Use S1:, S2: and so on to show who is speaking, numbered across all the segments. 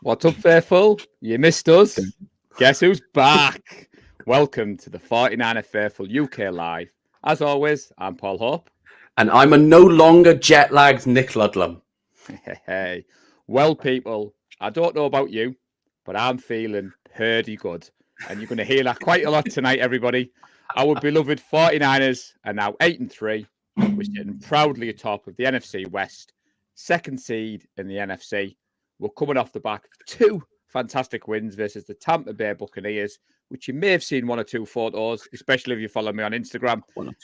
S1: What's up, Faithful? You missed us. Guess who's back? Welcome to the 49er Faithful UK Live. As always, I'm Paul Hope.
S2: And I'm a no longer jet-lagged Nick Ludlam.
S1: Hey. Well, people, I don't know about you, but I'm feeling pretty good. And you're going to hear that quite a lot tonight, everybody. Our beloved 49ers are now 8-3. We're sitting proudly atop of the NFC West, second seed in the NFC. We're coming off the back of two fantastic wins versus the Tampa Bay Buccaneers, which you may have seen one or two photos, especially if you follow me on Instagram,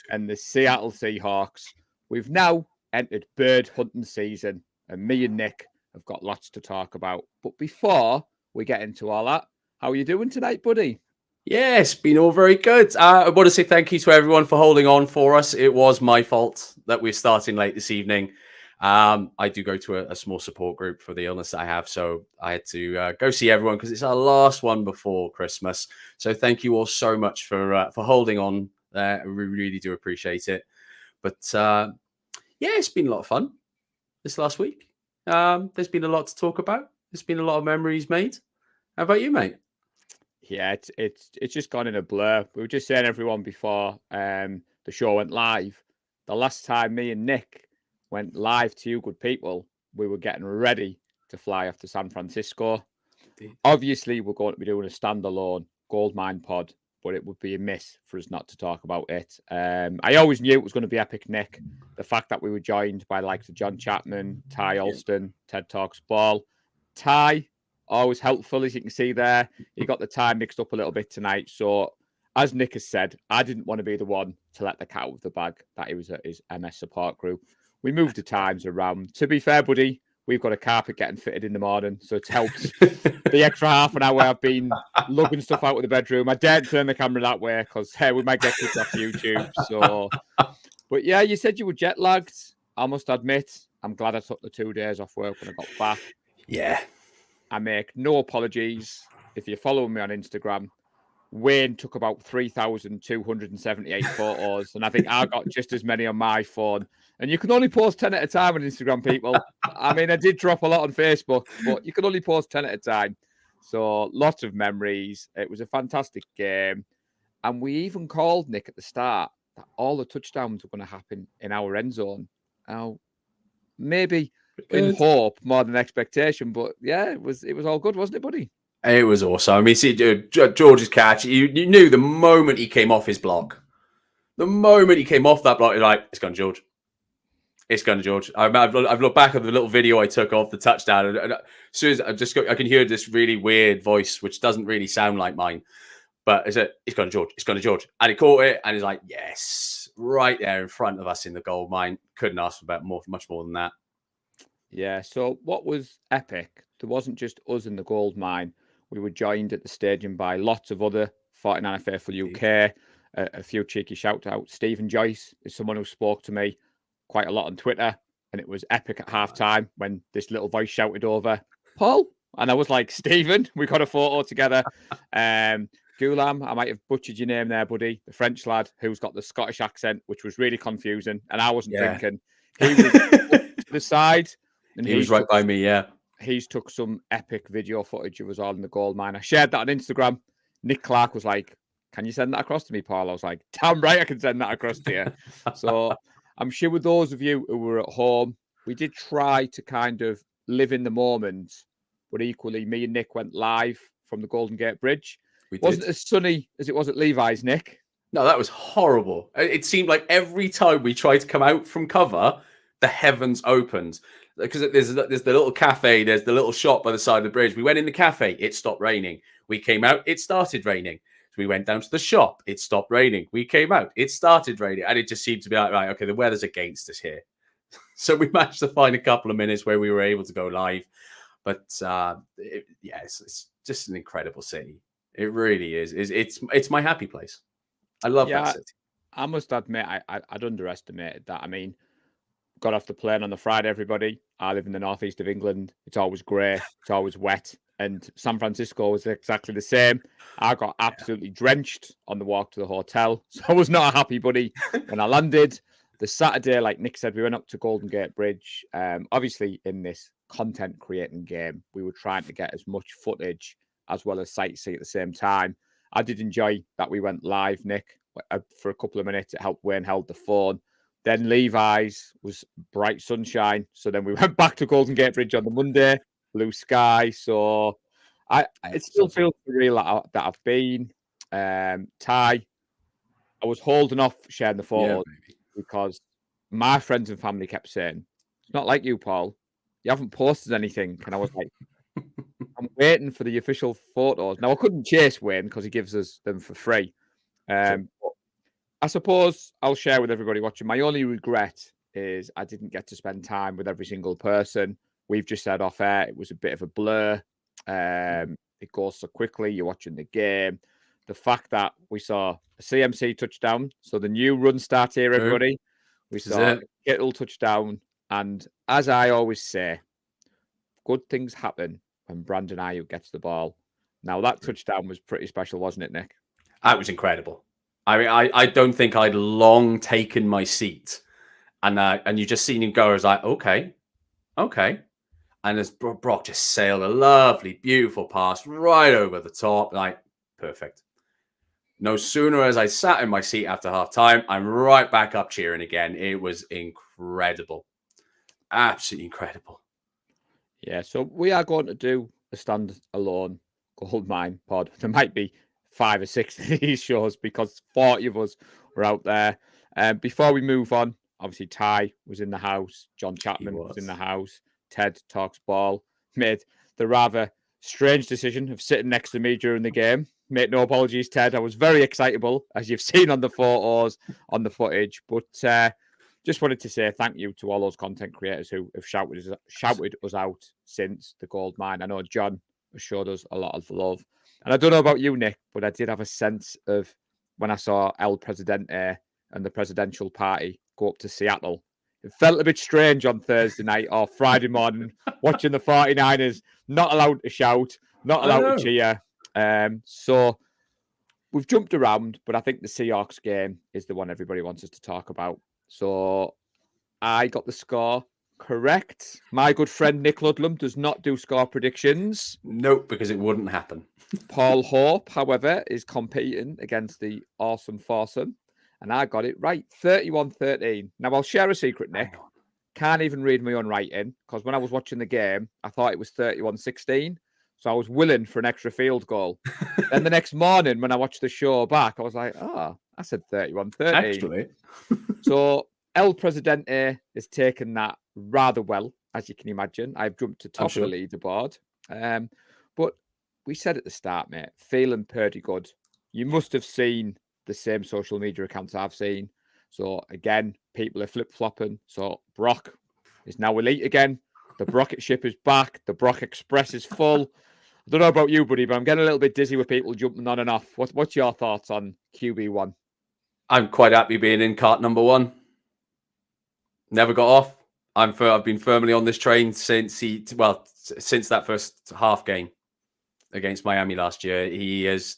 S1: and the Seattle Seahawks. We've now entered bird hunting season, and me and Nick have got lots to talk about. But before we get into all that, how are you doing tonight, buddy?
S2: Yeah, it's been all very good. I want to say thank you to everyone for holding on for us. It was my fault that we're starting late this evening. I do go to a small support group for the illness that I have, so I had to go see everyone because it's our last one before Christmas. So thank you all so much for holding on. We really do appreciate it. But yeah, it's been a lot of fun this last week. There's been a lot to talk about. There's been a lot of memories made. How about you, mate?
S1: Yeah, it's just gone in a blur. We were just saying, everyone, before the show went live, the last time me and Nick went live to you good people, we were getting ready to fly off to San Francisco. Indeed. Obviously, we're going to be doing a standalone Goldmine pod, but it would be a miss for us not to talk about it. I always knew it was going to be epic, Nick. The fact that we were joined by the likes of John Chapman, Ty Alston, Ted Talks Ball. Ty, always helpful, as you can see there. He got the time mixed up a little bit tonight. So, as Nick has said, I didn't want to be the one to let the cat out of the bag that he was at his MS support group. We moved the times around. To be fair, buddy, we've got a carpet getting fitted in the morning, so it's helped. The extra half an hour I've been lugging stuff out of the bedroom. I daren't turn the camera that way because we might get kicked off YouTube. So, but yeah, you said you were jet lagged. I must admit, I'm glad I took the 2 days off work when I got back.
S2: Yeah.
S1: I make no apologies. If you're following me on Instagram, Wayne took about 3,278 photos, and I think I got just as many on my phone. And you can only post 10 at a time on Instagram, people. I mean, I did drop a lot on Facebook, but you can only post 10 at a time. So lots of memories. It was a fantastic game. And we even called, Nick, at the start that all the touchdowns were going to happen in our end zone. Now, maybe in hope more than expectation, but yeah, it was all good, wasn't it, buddy?
S2: It was awesome. I mean, see, George's catch, you knew the moment he came off his block. The moment he came off that block, you're like, it's gone, George. It's gone, George. I've looked back at the little video I took of the touchdown, and as soon as I can hear this really weird voice, which doesn't really sound like mine, but it's gone, George. It's gone to George. And he caught it, and he's like, yes, right there in front of us in the gold mine. Couldn't ask for much more than that.
S1: Yeah, so what was epic, there wasn't just us in the gold mine. We were joined at the stadium by lots of other 49er Faithful UK, a few cheeky shout-outs. Stephen Joyce is someone who spoke to me quite a lot on Twitter, and it was epic at halftime when this little voice shouted over, Paul? And I was like, Stephen, we got a photo together. Gulam, I might have butchered your name there, buddy, the French lad who's got the Scottish accent, which was really confusing, and I wasn't thinking. He was up to the side. And
S2: he was right by me, yeah.
S1: He's took some epic video footage of us all in the gold mine. I shared that on Instagram. Nick Clark was like, can you send that across to me, Paul? I was like, damn right I can send that across to you. So I'm sure with those of you who were at home, we did try to kind of live in the moment, but equally me and Nick went live from the Golden Gate Bridge. It wasn't as sunny as it was at Levi's, Nick.
S2: No, that was horrible. It seemed like every time we tried to come out from cover, the heavens opened. Because there's the little cafe, there's the little shop by the side of the bridge. We went in the cafe, it stopped raining. We came out, it started raining. So we went down to the shop, it stopped raining. We came out, it started raining. And it just seemed to be like, right, okay, the weather's against us here. So we managed to find a couple of minutes where we were able to go live. But it's just an incredible city. It really is. It's my happy place. I love that city.
S1: I must admit, I'd underestimated that. I mean, got off the plane on the Friday, everybody. I live in the northeast of England. It's always grey. It's always wet. And San Francisco was exactly the same. I got absolutely drenched on the walk to the hotel. So I was not a happy buddy when I landed. The Saturday, like Nick said, we went up to Golden Gate Bridge. Obviously, in this content creating game. We were trying to get as much footage as well as sightsee at the same time. I did enjoy that we went live, Nick, for a couple of minutes. It helped Wayne held the phone. Then Levi's was bright sunshine. So then we went back to Golden Gate Bridge on the Monday, blue sky. So it still feels surreal that I've been. Ty, I was holding off sharing the photos because my friends and family kept saying, it's not like you, Paul. You haven't posted anything. And I was like, I'm waiting for the official photos. Now, I couldn't chase Wayne because he gives us them for free. But I suppose I'll share with everybody watching. My only regret is I didn't get to spend time with every single person. We've just said off air, it was a bit of a blur. It goes so quickly. You're watching the game. The fact that we saw a CMC touchdown, so the new run start here, everybody. We saw a Kittle touchdown. And as I always say, good things happen when Brandon Ayuk gets the ball. Now, that touchdown was pretty special, wasn't it, Nick?
S2: That was incredible. I mean, I don't think I'd long taken my seat. And you just seen him go, I was like, okay. And as Brock just sailed a lovely, beautiful pass right over the top. Like, perfect. No sooner as I sat in my seat after halftime, I'm right back up cheering again. It was incredible. Absolutely incredible.
S1: Yeah, so we are going to do a standalone Goldmine pod. There might be 5 or 6 of these shows because 40 of us were out there. Before we move on, obviously Ty was in the house. John Chapman was in the house. Ted Talks Ball made the rather strange decision of sitting next to me during the game. Make no apologies, Ted. I was very excitable, as you've seen on the photos, on the footage. But just wanted to say thank you to all those content creators who have shouted us out since the gold mine. I know John has showed us a lot of love. And I don't know about you, Nick, but I did have a sense of when I saw El Presidente and the presidential party go up to Seattle. It felt a bit strange on Thursday night or Friday morning watching the 49ers not allowed to shout, not allowed to cheer. So we've jumped around, but I think the Seahawks game is the one everybody wants us to talk about. So I got the score correct. My good friend Nick Ludlam does not do score predictions.
S2: Nope, because it wouldn't happen.
S1: Paul Hope, however, is competing against the awesome foursome. And I got it right, 31-13. Now, I'll share a secret, Nick. Can't even read my own writing because when I was watching the game, I thought it was 31-16. So I was willing for an extra field goal. Then the next morning, when I watched the show back, I was like, oh, I said 31-13.
S2: Actually.
S1: So El Presidente has taken that rather well, as you can imagine. I've jumped to top of the leaderboard. But we said at the start, mate, feeling pretty good. You must have seen the same social media accounts I've seen. So again, people are flip-flopping. So Brock is now elite again. The Brocket ship is back. The Brock Express is full. I don't know about you, buddy, but I'm getting a little bit dizzy with people jumping on and off. What's your thoughts on QB1?
S2: I'm quite happy being in cart number 1. Never got off. I've been firmly on this train since that first half game against Miami last year. He has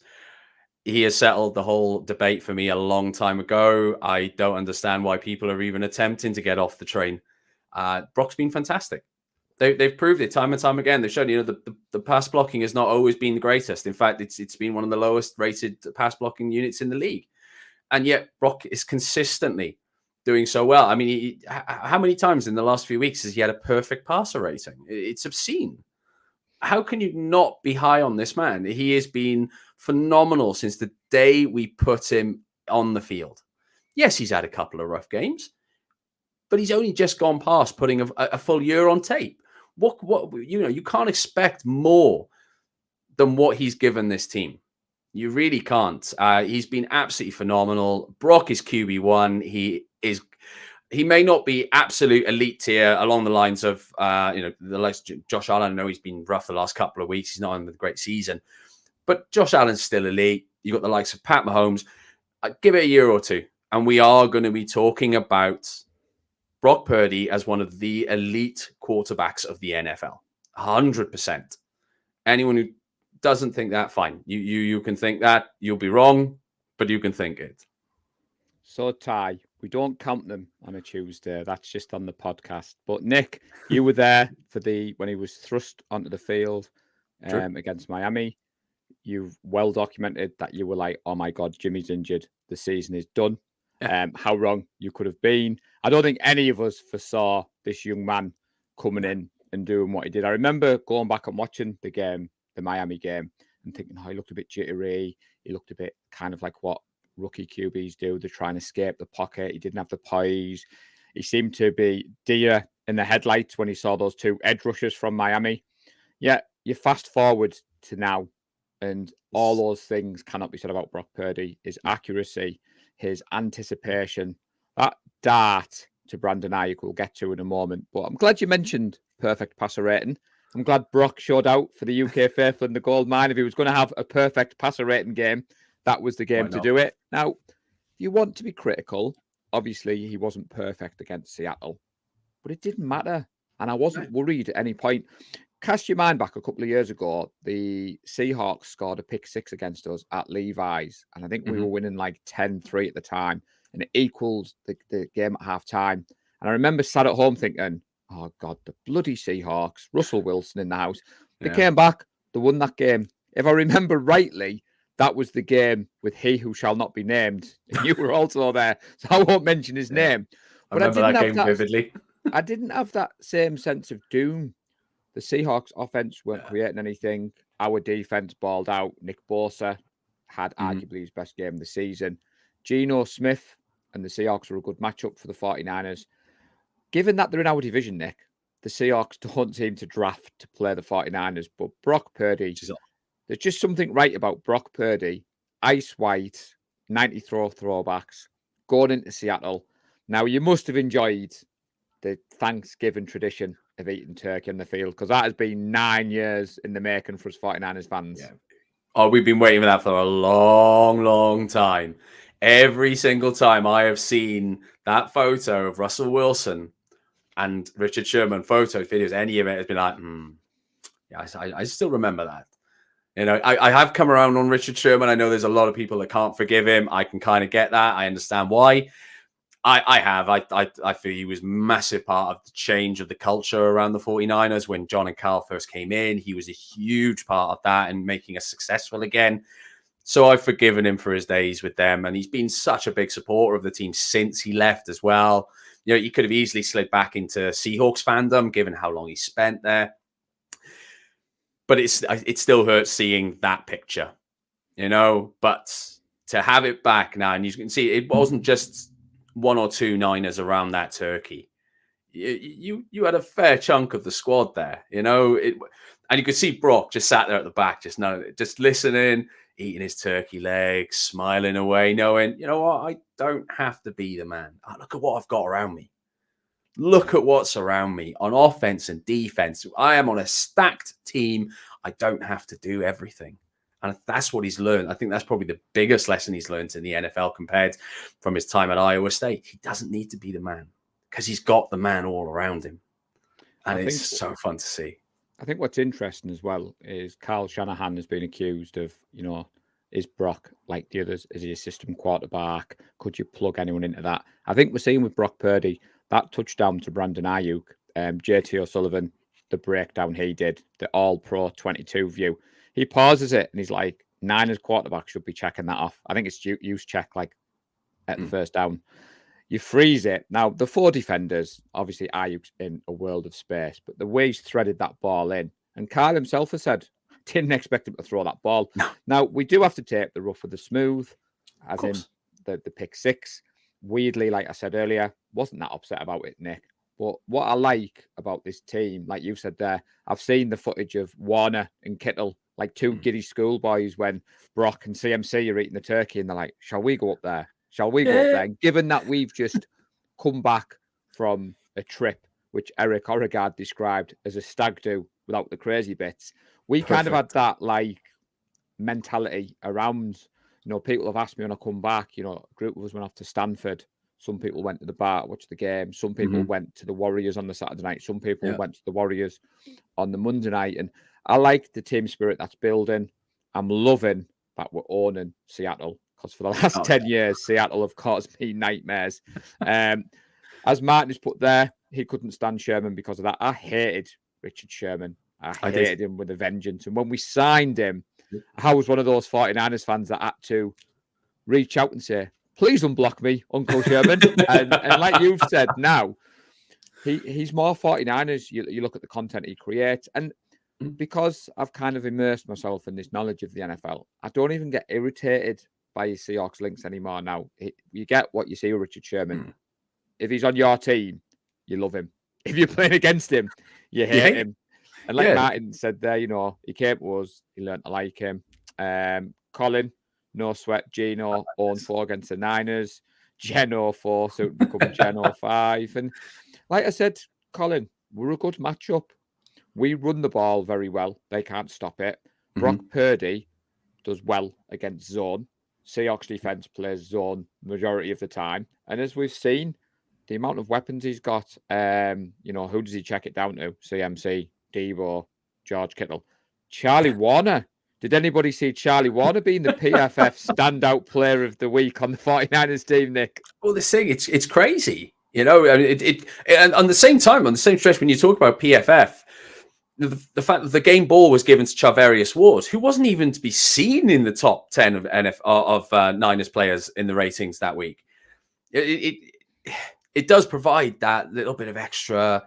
S2: settled the whole debate for me a long time ago. I don't understand why people are even attempting to get off the train. Brock's been fantastic. They've proved it time and time again. They've shown, the pass blocking has not always been the greatest. In fact, it's been one of the lowest rated pass blocking units in the league. And yet Brock is consistently doing so well. I mean, how many times in the last few weeks has he had a perfect passer rating? It's obscene. How can you not be high on this man? He has been phenomenal since the day we put him on the field. Yes, he's had a couple of rough games, but he's only just gone past putting a full year on tape. You can't expect more than what he's given this team. You really can't. He's been absolutely phenomenal. Brock is QB1. He may not be absolute elite tier along the lines of, the likes of Josh Allen. I know he's been rough the last couple of weeks. He's not having a great season. But Josh Allen's still elite. You've got the likes of Pat Mahomes. Give it a year or two, and we are going to be talking about Brock Purdy as one of the elite quarterbacks of the NFL. 100%. Anyone who doesn't think that, fine. You can think that. You'll be wrong, but you can think it.
S1: So, Ty, We don't count them on a Tuesday. That's just on the podcast. But Nick, you were there for when he was thrust onto the field against Miami. You've well documented that you were like, oh my God, Jimmy's injured. The season is done.
S2: Yeah.
S1: How wrong you could have been. I don't think any of us foresaw this young man coming in and doing what he did. I remember going back and watching the game, the Miami game, and thinking, oh, he looked a bit jittery. He looked a bit kind of like what rookie QBs do. They're trying to escape the pocket. He didn't have the poise. He seemed to be deer in the headlights when he saw those two edge rushers from Miami. Yeah, you fast forward to now, and all those things cannot be said about Brock Purdy. His accuracy, his anticipation, that dart to Brandon Ayuk we'll get to in a moment. But I'm glad you mentioned perfect passer rating. I'm glad Brock showed out for the UK faithful in the gold mine. If he was going to have a perfect passer rating game, that was the game to do it. Now, if you want to be critical, obviously he wasn't perfect against Seattle, but it didn't matter. And I wasn't worried at any point. Cast your mind back a couple of years ago, the Seahawks scored a pick 6 against us at Levi's. And I think we were winning like 10-3 at the time. And it equaled the game at half time. And I remember sat at home thinking, oh God, the bloody Seahawks, Russell Wilson in the house. They came back, they won that game. If I remember rightly, that was the game with he who shall not be named. And you were also there, so I won't mention his name.
S2: But I remember that game vividly.
S1: I didn't have that same sense of doom. The Seahawks offense weren't creating anything. Our defense balled out. Nick Bosa had arguably his best game of the season. Geno Smith and the Seahawks were a good matchup for the 49ers. Given that they're in our division, Nick, the Seahawks don't seem to draft to play the 49ers, but Brock Purdy, there's just something right about Brock Purdy, ice white, 90 throwbacks, going into Seattle. Now, you must have enjoyed the Thanksgiving tradition of eating turkey on the field, because that has been 9 years in the making for us 49ers fans.
S2: Yeah. Oh, we've been waiting for that for a long, long time. Every single time I have seen that photo of Russell Wilson and Richard Sherman photos, videos, any event has been like, yeah, I still remember that. You know, I have come around on Richard Sherman. I know there's a lot of people that can't forgive him. I can kind of get that. I understand why. I feel he was a massive part of the change of the culture around the 49ers when John and Carl first came in. He was a huge part of that and making us successful again. So I've forgiven him for his days with them. And he's been such a big supporter of the team since he left as well. You know, he could have easily slid back into Seahawks fandom, given how long he spent there. But it still hurts seeing that picture, you know. But to have it back now, and you can see it wasn't just one or two Niners around that turkey. You had a fair chunk of the squad there, you know. And you could see Brock just sat there at the back, just listening, eating his turkey legs, smiling away, knowing, you know what, I don't have to be the man. Oh, look at what I've got around me. Look at what's around me on offense and defense. I am on a stacked team. I don't have to do everything. And that's what he's learned. I think that's probably the biggest lesson he's learned in the NFL compared from his time at Iowa State. He doesn't need to be the man because he's got the man all around him. And it's so fun to see.
S1: I think what's interesting as well is Kyle Shanahan has been accused of, you know, is Brock like the others? Is he a system quarterback? Could you plug anyone into that? I think we're seeing with Brock Purdy, that touchdown to Brandon Ayuk, JT O'Sullivan, the breakdown he did, the all-pro 22 view. He pauses it and he's like, Niners quarterback should be checking that off. I think it's use check like at the first down. You freeze it. Now, the four defenders, obviously Ayuk's in a world of space, but the way he's threaded that ball in, and Kyle himself has said, didn't expect him to throw that ball.
S2: No.
S1: Now, we do have to take the rough with the smooth, as in the pick six. Weirdly, like I said earlier, wasn't that upset about it, Nick. But what I like about this team, like you said there, I've seen the footage of Warner and Kittle, like two giddy schoolboys when Brock and CMC are eating the turkey and they're like, shall we go up there? Shall we go up there? And given that we've just come back from a trip, which Eric Oregard described as a stag do without the crazy bits, we kind of had that like mentality around, you know, people have asked me when I come back, you know, a group of us went off to Stanford. Some people went to the bar to watch the game. Some people went to the Warriors on the Saturday night. Some people went to the Warriors on the Monday night. And I like the team spirit that's building. I'm loving that we're owning Seattle. because for the last 10 years, Seattle have caused me nightmares. As Martin has put there, he couldn't stand Sherman because of that. I hated Richard Sherman. I hated him with a vengeance. And when we signed him, I was one of those 49ers fans that had to reach out and say, please unblock me, Uncle Sherman. and like you've said now, he's more 49ers. You look at the content he creates. And because I've kind of immersed myself in this knowledge of the NFL, I don't even get irritated by his Seahawks links anymore now. You get what you see with Richard Sherman. If he's on your team, you love him. If you're playing against him, you hate him. And like Martin said there, you know, he came to us, he learned to like him. Colin, no sweat. Gino, 0-4 against the Niners. Gen 04, so it become Gen 05. And like I said, Colin, we're a good matchup. We run the ball very well. They can't stop it. Brock Purdy does well against zone. Seahawks defense plays zone majority of the time. And as we've seen, the amount of weapons he's got, you know, who does he check it down to? CMC, Debo, George Kittle. Charlie Warner. Did anybody see Charlie Warner being the PFF standout player of the week on the 49ers team, Nick?
S2: Well, this thing, it's crazy. You know, I mean, and on the same time, on the same stretch, when you talk about PFF, the fact that the game ball was given to Charvarius Ward, who wasn't even to be seen in the top 10 of Niners players in the ratings that week. It does provide that little bit of extra,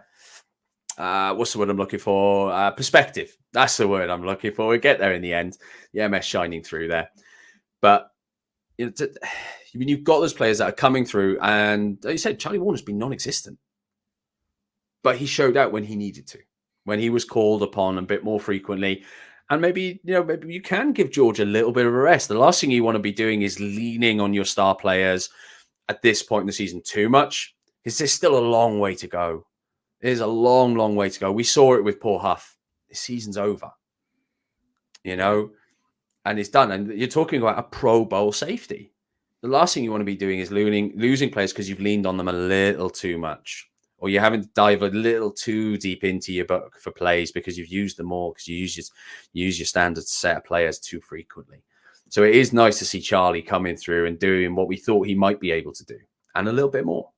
S2: what's the word I'm looking for? Perspective. That's the word I'm looking for. We get there in the end. The MS shining through there. But you know, I mean, you've got those players that are coming through, and like you said, Charlie Warner's been non-existent. But he showed out when he needed to, when he was called upon a bit more frequently. And maybe you can give George a little bit of a rest. The last thing you want to be doing is leaning on your star players at this point in the season too much, because there's still a long way to go. There's a long, long way to go. We saw it with Paul Huff. The season's over, you know, and it's done. And you're talking about a Pro Bowl safety. The last thing you want to be doing is losing players because you've leaned on them a little too much, or you haven't dived a little too deep into your book for plays because you've used them all, because you use your standard set of players too frequently. So it is nice to see Charlie coming through and doing what we thought he might be able to do, and a little bit more.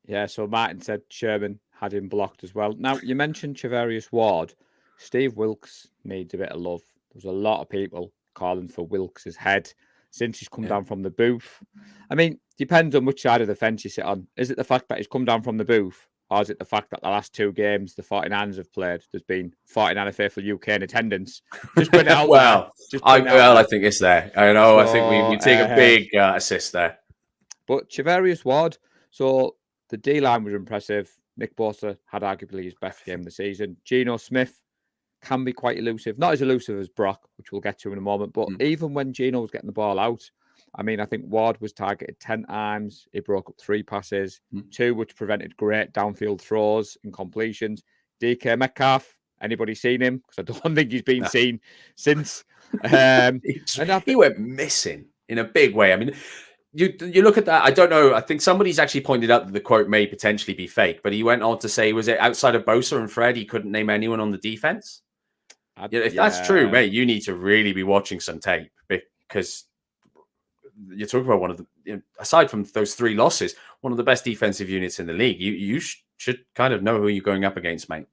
S1: Yeah, so Martin said Sherman had him blocked as well. Now, you mentioned Charvarius Ward. Steve Wilkes needs a bit of love. There's a lot of people calling for Wilkes' head since he's come down from the booth. I mean, depends on which side of the fence you sit on. Is it the fact that he's come down from the booth, or is it the fact that the last two games the 49ers have played, there's been 49er Faithful UK in attendance? Just put it out there.
S2: I think it's there. I know. So, I think we take a big assist there.
S1: But Charvarius Ward, so the D-line was impressive. Nick Bosa had arguably his best game of the season. Geno Smith can be quite elusive. Not as elusive as Brock, which we'll get to in a moment. But even when Geno was getting the ball out, I mean, I think Ward was targeted 10 times. He broke up 3 passes, 2 which prevented great downfield throws and completions. DK Metcalf, anybody seen him? Because I don't think he's been seen since.
S2: He went missing in a big way. I mean, you look at that. I don't know. I think somebody's actually pointed out that the quote may potentially be fake, but he went on to say, was it outside of Bosa and Fred, he couldn't name anyone on the defense? If that's true, mate, you need to really be watching some tape, because you're talking about one of the, aside from those 3 losses, one of the best defensive units in the league. You should kind of know who you're going up against, mate.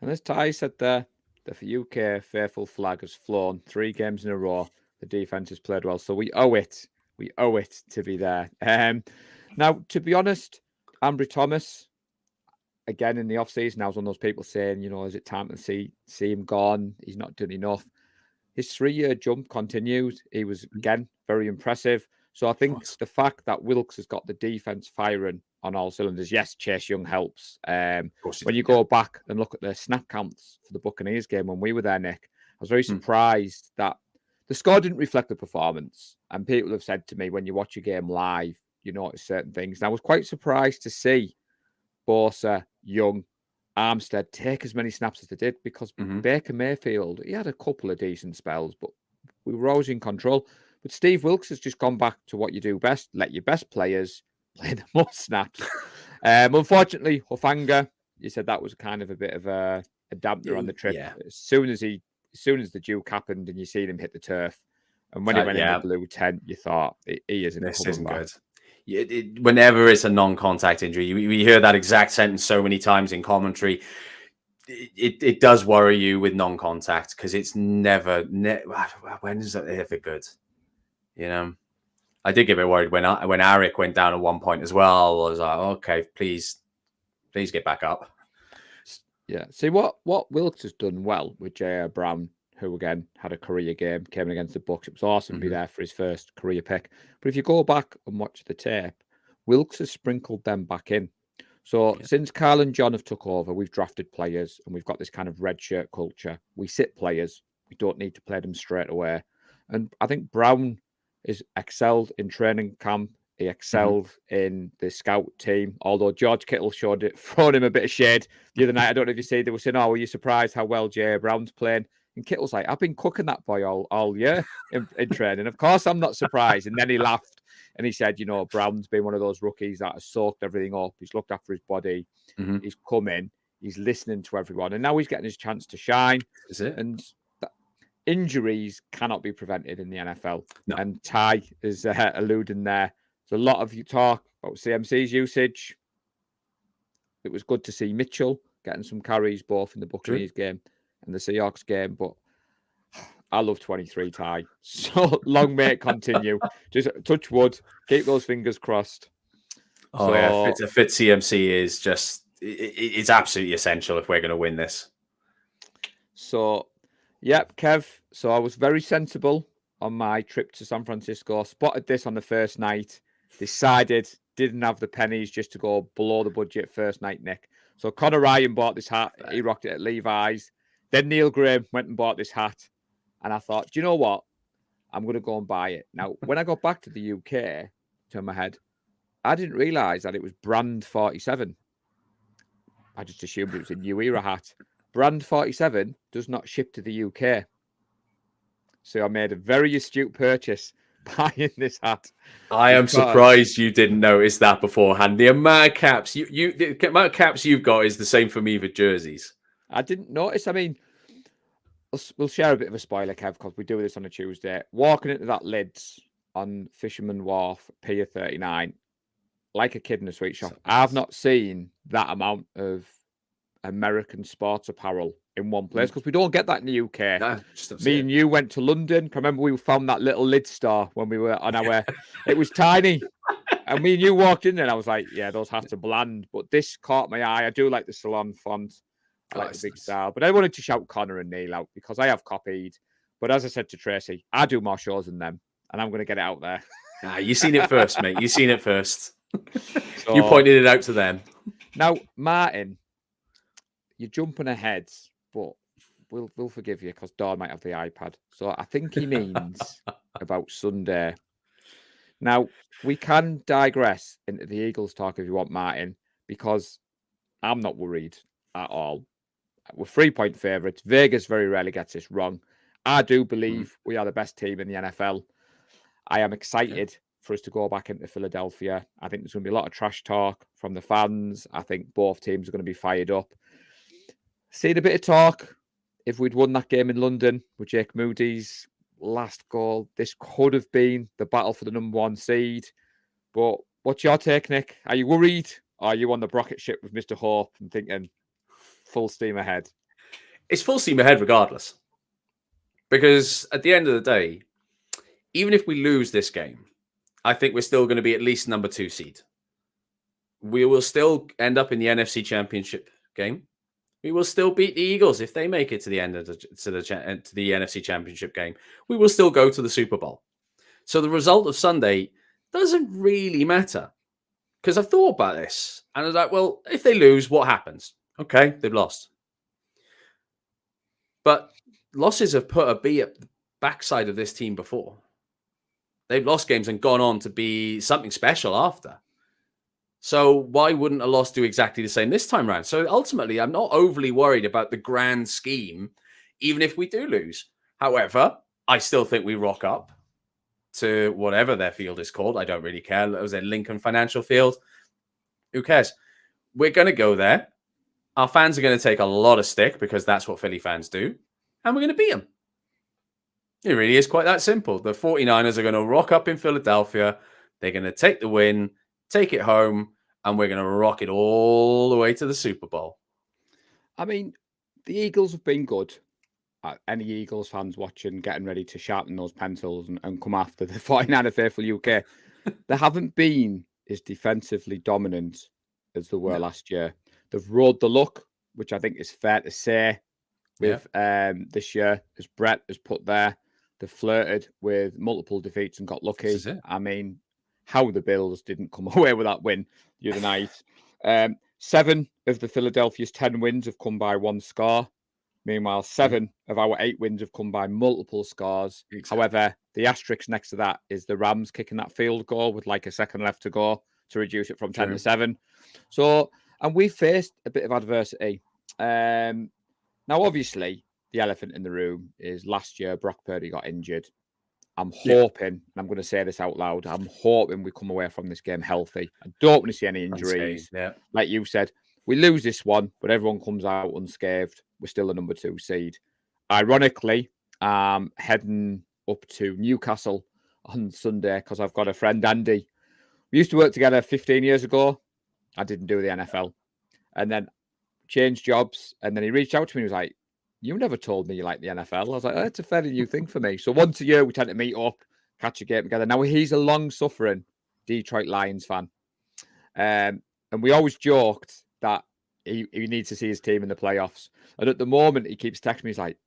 S1: And as Ty said there, the UK faithful flag has flown 3 games in a row. The defense has played well, so we owe it. We owe it to be there. Now, to be honest, Ambry Thomas, again in the offseason, I was one of those people saying, you know, is it time to see him gone? He's not done enough. His 3-year jump continued. He was, again, very impressive. So I think the fact that Wilkes has got the defense firing on all cylinders, yes, Chase Young helps. When you go back and look at the snap counts for the Buccaneers game when we were there, Nick, I was very surprised that the score didn't reflect the performance. And people have said to me, when you watch a game live, you notice certain things. And I was quite surprised to see Bosa, Young, Armstead take as many snaps as they did, because Baker Mayfield, he had a couple of decent spells, but we were always in control. But Steve Wilkes has just gone back to what you do best. Let your best players play the most snaps. Unfortunately, Hufanga, you said that was kind of a bit of a dampener on the trip. Yeah. As soon as the Duke happened and you seen him hit the turf, And when he went in
S2: Yeah,
S1: the blue tent, you thought he isn't
S2: this
S1: coming
S2: isn't
S1: back.
S2: good. Whenever it's a non-contact injury, we hear that exact sentence so many times in commentary. It does worry you with non-contact because it's never. When is it ever good? You know, I did get a bit worried when Eric went down at one point as well. I was like, okay, please get back up.
S1: Yeah. See what Wilkes has done well with J.R. Brown, who again had a career game, came in against the Bucks. It was awesome to be there for his first career pick. But if you go back and watch the tape, Wilkes has sprinkled them back in. So since Carl and John have took over, we've drafted players and we've got this kind of red shirt culture. We sit players. We don't need to play them straight away. And I think Brown is excelled in training camp. He excelled in the scout team, although George Kittle thrown him a bit of shade the other night. I don't know if you see, they were saying, "Oh, were you surprised how well J. Brown's playing?" And Kittle's like, "I've been cooking that boy all year in training. Of course, I'm not surprised." And then he laughed and he said, "Brown's been one of those rookies that has soaked everything up. He's looked after his body. He's come in. He's listening to everyone, and now he's getting his chance to shine."
S2: Is it?
S1: And injuries cannot be prevented in the NFL.
S2: No.
S1: And Ty is alluding there. There's a lot of you talk about CMC's usage. It was good to see Mitchell getting some carries both in the Buccaneers game and the Seahawks game, but I love 23, Ty. So long may it continue. Just touch wood, keep those fingers crossed.
S2: Oh, yeah. A fit CMC is just, it's absolutely essential if we're going to win this.
S1: So, yep, Kev. So I was very sensible on my trip to San Francisco. Spotted this on the first night. Decided didn't have the pennies just to go below the budget first night, Nick. So Connor Ryan bought this hat. He rocked it at Levi's. Then Neil Graham went and bought this hat. And I thought, do you know what? I'm going to go and buy it. Now, when I got back to the UK, turned my head, I didn't realise that it was brand 47. I just assumed it was a New Era hat. Brand 47 does not ship to the UK. So I made a very astute purchase buying this hat.
S2: I am surprised you didn't notice that beforehand. The amount of caps the amount of caps you've got is the same for me with jerseys.
S1: I didn't notice. I mean, we'll share a bit of a spoiler, Kev, because we do this on a Tuesday. Walking into that Lids on Fisherman Wharf, Pier 39, like a kid in a sweet shop. I've not seen that amount of American sports apparel in one place because we don't get that in the UK.
S2: No,
S1: Me and you went to London. Remember, we found that little lid store when we were on our. It was tiny, and me and you walked in there. And I was like, "Yeah, those hats are bland," but this caught my eye. I do like the salon font. I like the big style, but I wanted to shout Connor and Neil out because I have copied. But as I said to Tracy, I do more shows than them, and I'm going to get it out there.
S2: You seen it first, mate. You seen it first. So, you pointed it out to them.
S1: Now, Martin, you're jumping ahead, but we'll forgive you because Dawn might have the iPad. So I think he means about Sunday. Now, we can digress into the Eagles talk if you want, Martin, because I'm not worried at all. We're 3-point favourites. Vegas very rarely gets this wrong. I do believe we are the best team in the NFL. I am excited for us to go back into Philadelphia. I think there's going to be a lot of trash talk from the fans. I think both teams are going to be fired up. Seen a bit of talk. If we'd won that game in London with Jake Moody's last goal, this could have been the battle for the #1 seed. But what's your take, Nick? Are you worried? Or are you on the rocket ship with Mr. Hope and thinking full steam ahead?
S2: It's full steam ahead regardless. Because at the end of the day, even if we lose this game, I think we're still going to be at least #2 seed. We will still end up in the NFC Championship game. We will still beat the Eagles if they make it to the end of the NFC Championship game. We will still go to the Super Bowl. So the result of Sunday doesn't really matter. Because I've thought about this. And I was like, well, if they lose, what happens? Okay, they've lost. But losses have put a bee at the backside of this team before. They've lost games and gone on to be something special after. So why wouldn't a loss do exactly the same this time around? So ultimately, I'm not overly worried about the grand scheme, even if we do lose. However, I still think we rock up to whatever their field is called. I don't really care. It was a Lincoln Financial Field. Who cares? We're going to go there. Our fans are going to take a lot of stick because that's what Philly fans do. And we're going to beat them. It really is quite that simple. The 49ers are going to rock up in Philadelphia. They're going to take the win, take it home, and we're going to rock it all the way to the Super Bowl.
S1: I mean, the Eagles have been good. Any Eagles fans watching, getting ready to sharpen those pencils and come after the 49er faithful UK, they haven't been as defensively dominant as they were last year. They've rode the luck, which I think is fair to say, with this year, as Brett has put there. They've flirted with multiple defeats and got lucky. I mean, how the Bills didn't come away with that win the other night. 7 of the Philadelphia's 10 wins have come by 1 score. Meanwhile, 7 of our 8 wins have come by multiple scores. Exactly. However, the asterisk next to that is the Rams kicking that field goal with like a second left to go to reduce it from 10 to 7. So, and we faced a bit of adversity. Now, obviously, the elephant in the room is last year Brock Purdy got injured. I'm hoping, and I'm going to say this out loud, I'm hoping we come away from this game healthy. I don't want to see any injuries. Like you said, we lose this one, but everyone comes out unscathed. We're still the number 2 seed. Ironically, heading up to Newcastle on Sunday because I've got a friend, Andy. We used to work together 15 years ago. I didn't do the NFL. And then changed jobs. And then he reached out to me and was like, "You never told me you like the NFL." I was like, "That's a fairly new thing for me." So once a year, we tend to meet up, catch a game together. Now, he's a long-suffering Detroit Lions fan. And we always joked that he needs to see his team in the playoffs. And at the moment, he keeps texting me. He's like,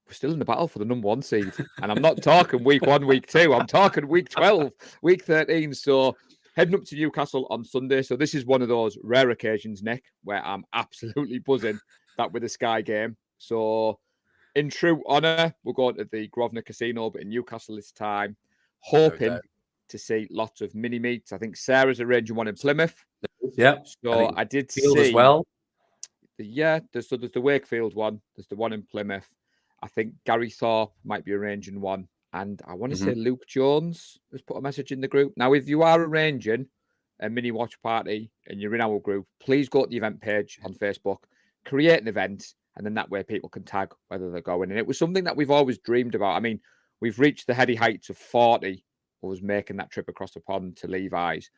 S1: "We're still in the battle for the number 1 seed." And I'm not talking week 1, week 2. I'm talking week 12, week 13. So heading up to Newcastle on Sunday. So this is one of those rare occasions, Nick, where I'm absolutely buzzing that with a Sky game. So in true honour, we're going to the Grosvenor Casino, but in Newcastle this time, hoping to see lots of mini meets. I think Sarah's arranging one in Plymouth.
S2: Yeah.
S1: So I did
S2: Field
S1: see
S2: as well.
S1: There's the Wakefield one. There's the one in Plymouth. I think Gary Thorpe might be arranging one. And I want to say Luke Jones has put a message in the group. Now, if you are arranging a mini watch party and you're in our group, please go to the event page on Facebook, create an event, and then that way people can tag whether they're going. And it was something that we've always dreamed about. I mean, we've reached the heady heights of 40 who was making that trip across the pond to Levi's.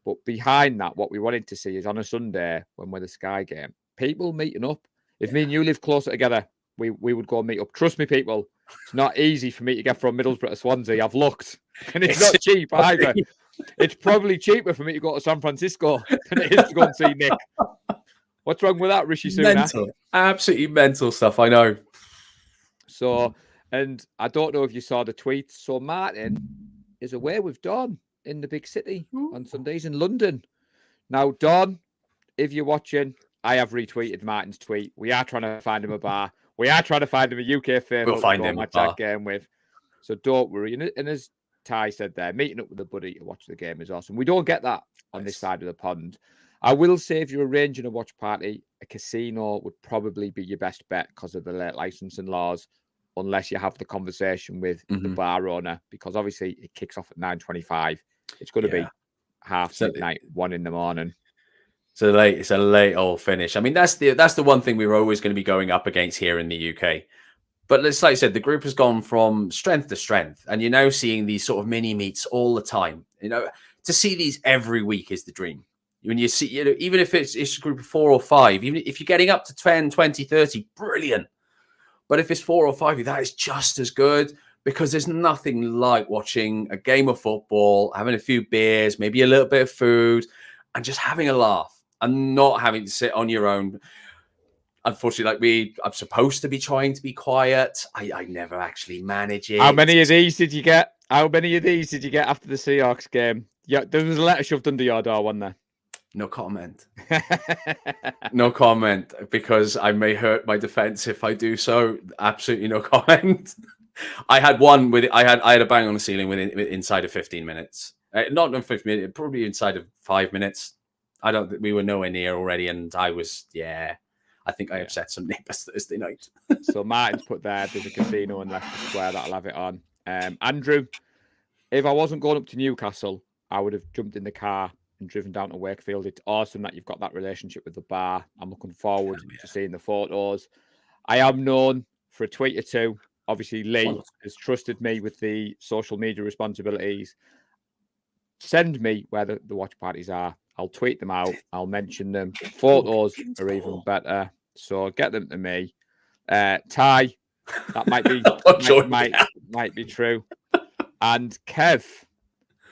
S1: But behind that, what we wanted to see is on a Sunday when we're the Sky game, people meeting up. If me and you live closer together, we would go meet up. Trust me, people, it's not easy for me to get from Middlesbrough to Swansea. I've looked, and it's not cheap either. It's probably cheaper for me to go to San Francisco than it is to go and see Nick. What's wrong with that, Rishi Sunak?
S2: Mental. Absolutely mental stuff, I know.
S1: So, and I don't know if you saw the tweets. So Martin is away with Dawn in the big city on Sundays in London. Now, Dawn, if you're watching, I have retweeted Martin's tweet. We are trying to find him a bar. We are trying to find him a UK favorite.
S2: We'll find him a bar.
S1: Game with. So don't worry. And as Ty said there, meeting up with a buddy to watch the game is awesome. We don't get that on this side of the pond. I will say if you're arranging a watch party, a casino would probably be your best bet because of the late licensing laws, unless you have the conversation with the bar owner, because obviously it kicks off at 9:25. It's going to be half midnight, 1 a.m.
S2: It's a late old finish. I mean, that's the one thing we were always going to be going up against here in the UK. But like I said, the group has gone from strength to strength, and you're now seeing these sort of mini meets all the time. You know, to see these every week is the dream. When you see, you know, even if it's a group of 4 or 5, even if you're getting up to 10, 20, 30, brilliant. But if it's 4 or 5, that is just as good, because there's nothing like watching a game of football, having a few beers, maybe a little bit of food, and just having a laugh and not having to sit on your own. Unfortunately, I'm supposed to be trying to be quiet. I never actually manage it.
S1: How many of these did you get? How many of these did you get after the Seahawks game? Yeah, there was a letter shoved under your door, wasn't there?
S2: No comment. No comment, because I may hurt my defense if I do so. Absolutely no comment. I had one with I had a bang on the ceiling inside of 15 minutes. Not in 15 minutes, probably inside of 5 minutes. We were nowhere near already, and I was I think I upset some neighbours Thursday night.
S1: So Martin's put there's a casino in Leicester Square that'll have it on. Andrew, if I wasn't going up to Newcastle, I would have jumped in the car and driven down to Wakefield. It's awesome that you've got that relationship with the bar. I'm looking forward to seeing the photos. I am known for a tweet or two obviously Lee has trusted me with the social media responsibilities. Send me where the watch parties are. I'll tweet them out. I'll mention them. Photos are even better. So get them to me. Ty, that might be might be true. And Kev,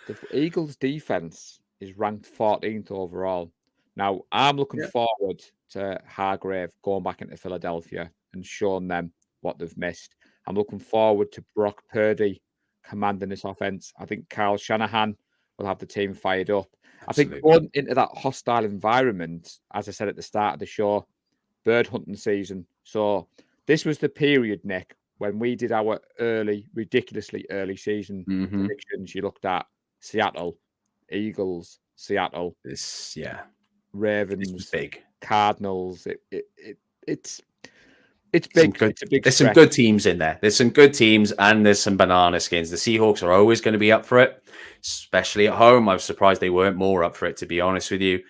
S1: the Eagles defense is ranked 14th overall. Now, I'm looking forward to Hargrave going back into Philadelphia and showing them what they've missed. I'm looking forward to Brock Purdy commanding this offense. I think Kyle Shanahan will have the team fired up.
S2: Absolutely.
S1: I think going into that hostile environment, as I said at the start of the show, bird hunting season. So this was the period, Nick, when we did our ridiculously early season predictions. You looked at Seattle, Eagles, Seattle. Ravens.
S2: It's big.
S1: Cardinals. It's big. It's a big
S2: There's some good teams in there. There's some good teams and there's some banana skins. The Seahawks are always going to be up for it, especially at home. I was surprised they weren't more up for it, to be honest with you.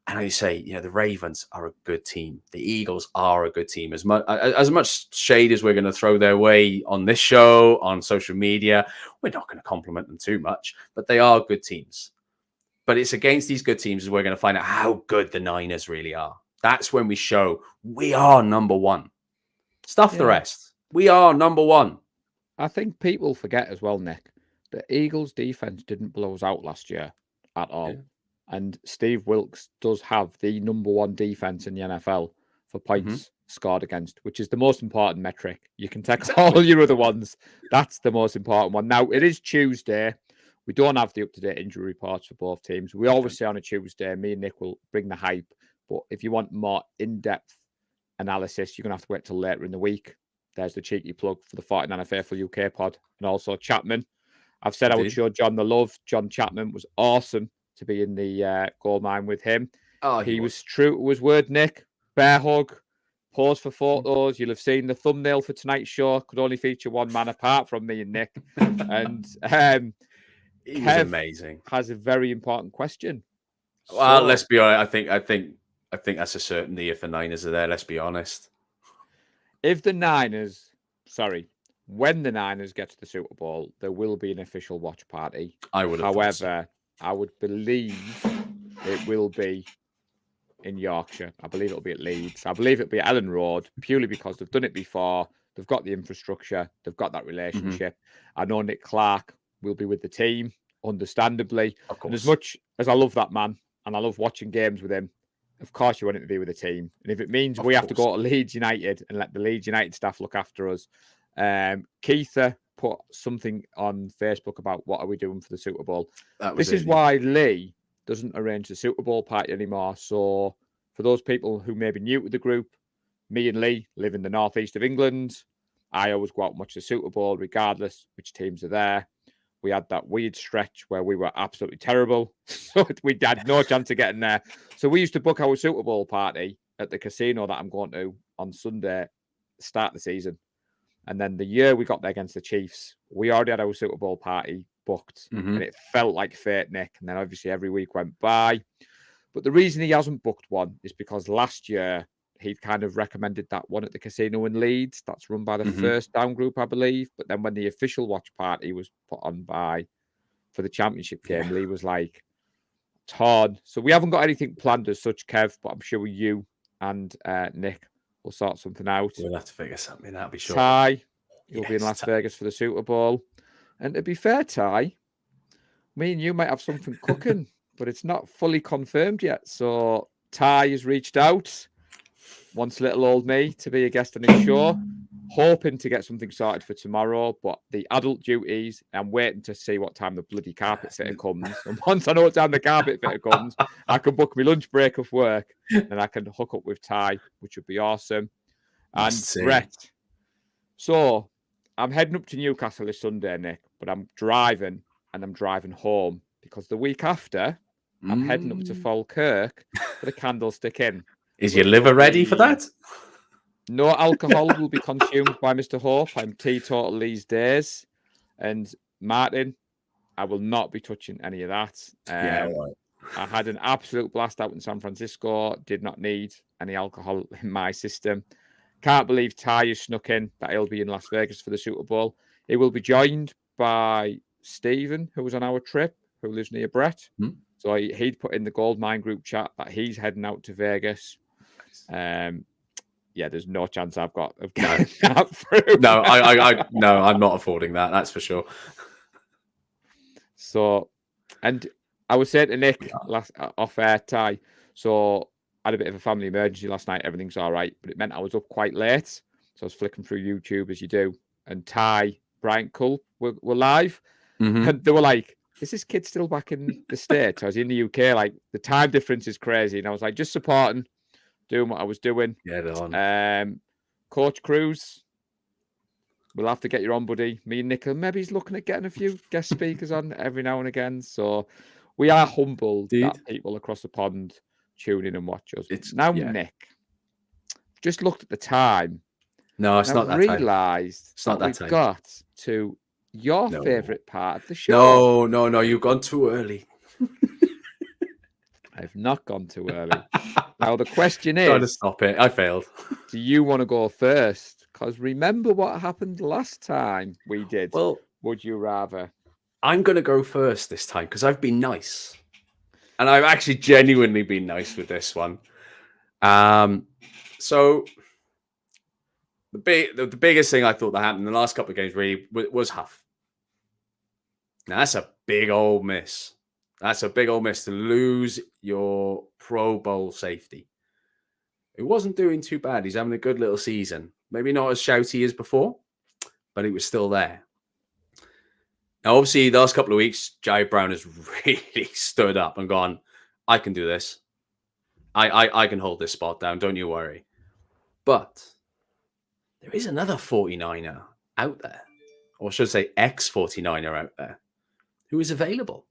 S2: And you say, the Ravens are a good team. The Eagles are a good team. As much shade as we're going to throw their way on this show, on social media, we're not going to compliment them too much, but they are good teams. But it's against these good teams we're going to find out how good the Niners really are. That's when we show we are number one. Stuff the rest. We are number one.
S1: I think people forget as well, Nick, the Eagles defense didn't blow us out last year at all. Yeah. And Steve Wilkes does have the number one defense in the NFL for points scored against, which is the most important metric. You can take all your other ones. That's the most important one. Now, it is Tuesday. We don't have the up-to-date injury reports for both teams. We always say on a Tuesday, me and Nick will bring the hype. But if you want more in-depth analysis, you're going to have to wait till later in the week. There's the cheeky plug for the 49er Faithful UK pod. And also Chapman. I've said I would show John the love. John Chapman was awesome to be in the gold mine with him.
S2: Oh,
S1: he was true to his word, Nick. Bear hug, pause for photos. You'll have seen the thumbnail for tonight's show. Could only feature one man apart from me and Nick. And
S2: he was amazing.
S1: Has a very important question.
S2: Well, let's be honest. I think that's a certainty if the Niners are there. Let's be honest.
S1: When the Niners get to the Super Bowl, there will be an official watch party.
S2: However,
S1: I would believe it will be in Yorkshire. I believe it'll be at Leeds. I believe it'll be at Ellen Road, purely because they've done it before. They've got the infrastructure. They've got that relationship. I know Nick Clark will be with the team, understandably.
S2: Of course.
S1: And as much as I love that man, and I love watching games with him, of course you want him to be with the team. And if it means we have to go to Leeds United and let the Leeds United staff look after us, Keitha put something on Facebook about what are we doing for the Super Bowl. This is why Lee doesn't arrange the Super Bowl party anymore. So for those people who may be new to the group, me and Lee live in the northeast of England. I always go out and watch the Super Bowl, regardless which teams are there. We had that weird stretch where we were absolutely terrible. So we had no chance of getting there. So we used to book our Super Bowl party at the casino that I'm going to on Sunday, start the season. And then the year we got there against the Chiefs, we already had our Super Bowl party booked. And it felt like fate, Nick. And then obviously every week went by. But the reason he hasn't booked one is because last year he kind of recommended that one at the casino in Leeds. That's run by the First Down Group, I believe. But then when the official watch party was put on for the championship game, Lee was like, torn. So we haven't got anything planned as such, Kev, but I'm sure you and Nick will sort something out.
S2: We'll have to figure something out, be sure.
S1: Ty, you'll be in Las Vegas for the Super Bowl. And to be fair, Ty, me and you might have something cooking, but it's not fully confirmed yet. So Ty has reached out, wants little old me to be a guest on his show, hoping to get something sorted for tomorrow. But the adult duties, I'm waiting to see what time the bloody carpet fitter comes. And once I know what time the carpet fitter comes, I can book my lunch break of work and I can hook up with Ty, which would be awesome. And Brett. So I'm heading up to Newcastle this Sunday, Nick, but I'm driving and I'm driving home because the week after I'm heading up to Falkirk for the Candlestick Inn.
S2: Is your liver ready for that?
S1: No alcohol will be consumed by Mr. Hope. I'm teetotal these days. And Martin, I will not be touching any of that.
S2: Right.
S1: I had an absolute blast out in San Francisco. Did not need any alcohol in my system. Can't believe Ty has snuck in that he'll be in Las Vegas for the Super Bowl. He will be joined by Stephen, who was on our trip, who lives near Brett.
S2: Hmm?
S1: So he'd put in the Goldmine group chat that he's heading out to Vegas. Yeah, there's no chance I've got of getting that through.
S2: No, no, I'm not affording that. That's for sure.
S1: So, and I was saying to Nick off air, Ty. So I had a bit of a family emergency last night. Everything's all right, but it meant I was up quite late. So I was flicking through YouTube as you do, and Ty, Brian Culp were live, and they were like, "Is this kid still back in the States?" I was in the UK. Like the time difference is crazy, and I was like, just supporting, doing what I was doing.
S2: Yeah,
S1: Coach Cruz, we'll have to get you on, buddy. Me and Nick, maybe he's looking at getting a few guest speakers on every now and again. So we are humbled that people across the pond tune in and watch us. Nick, just looked at the time.
S2: No, it's not that time.
S1: Realised
S2: it's not that
S1: we've
S2: time.
S1: Got to your favourite part of the show.
S2: No, you've gone too early.
S1: I've not gone too early. Now the question is,
S2: trying to stop it. I failed.
S1: Do you want to go first? Because remember what happened last time we did.
S2: Well,
S1: would you rather?
S2: I'm going to go first this time because I've been nice, and I've actually genuinely been nice with this one. So the biggest thing I thought that happened in the last couple of games really was Huff. Now that's a big old miss. That's a big old miss to lose your Pro Bowl safety. It wasn't doing too bad. He's having a good little season. Maybe not as shouty as before, but he was still there. Now, obviously, the last couple of weeks, Jair Brown has really stood up and gone, I can do this. I can hold this spot down. Don't you worry. But there is another 49er out there, or should I say ex-49er out there, who is available.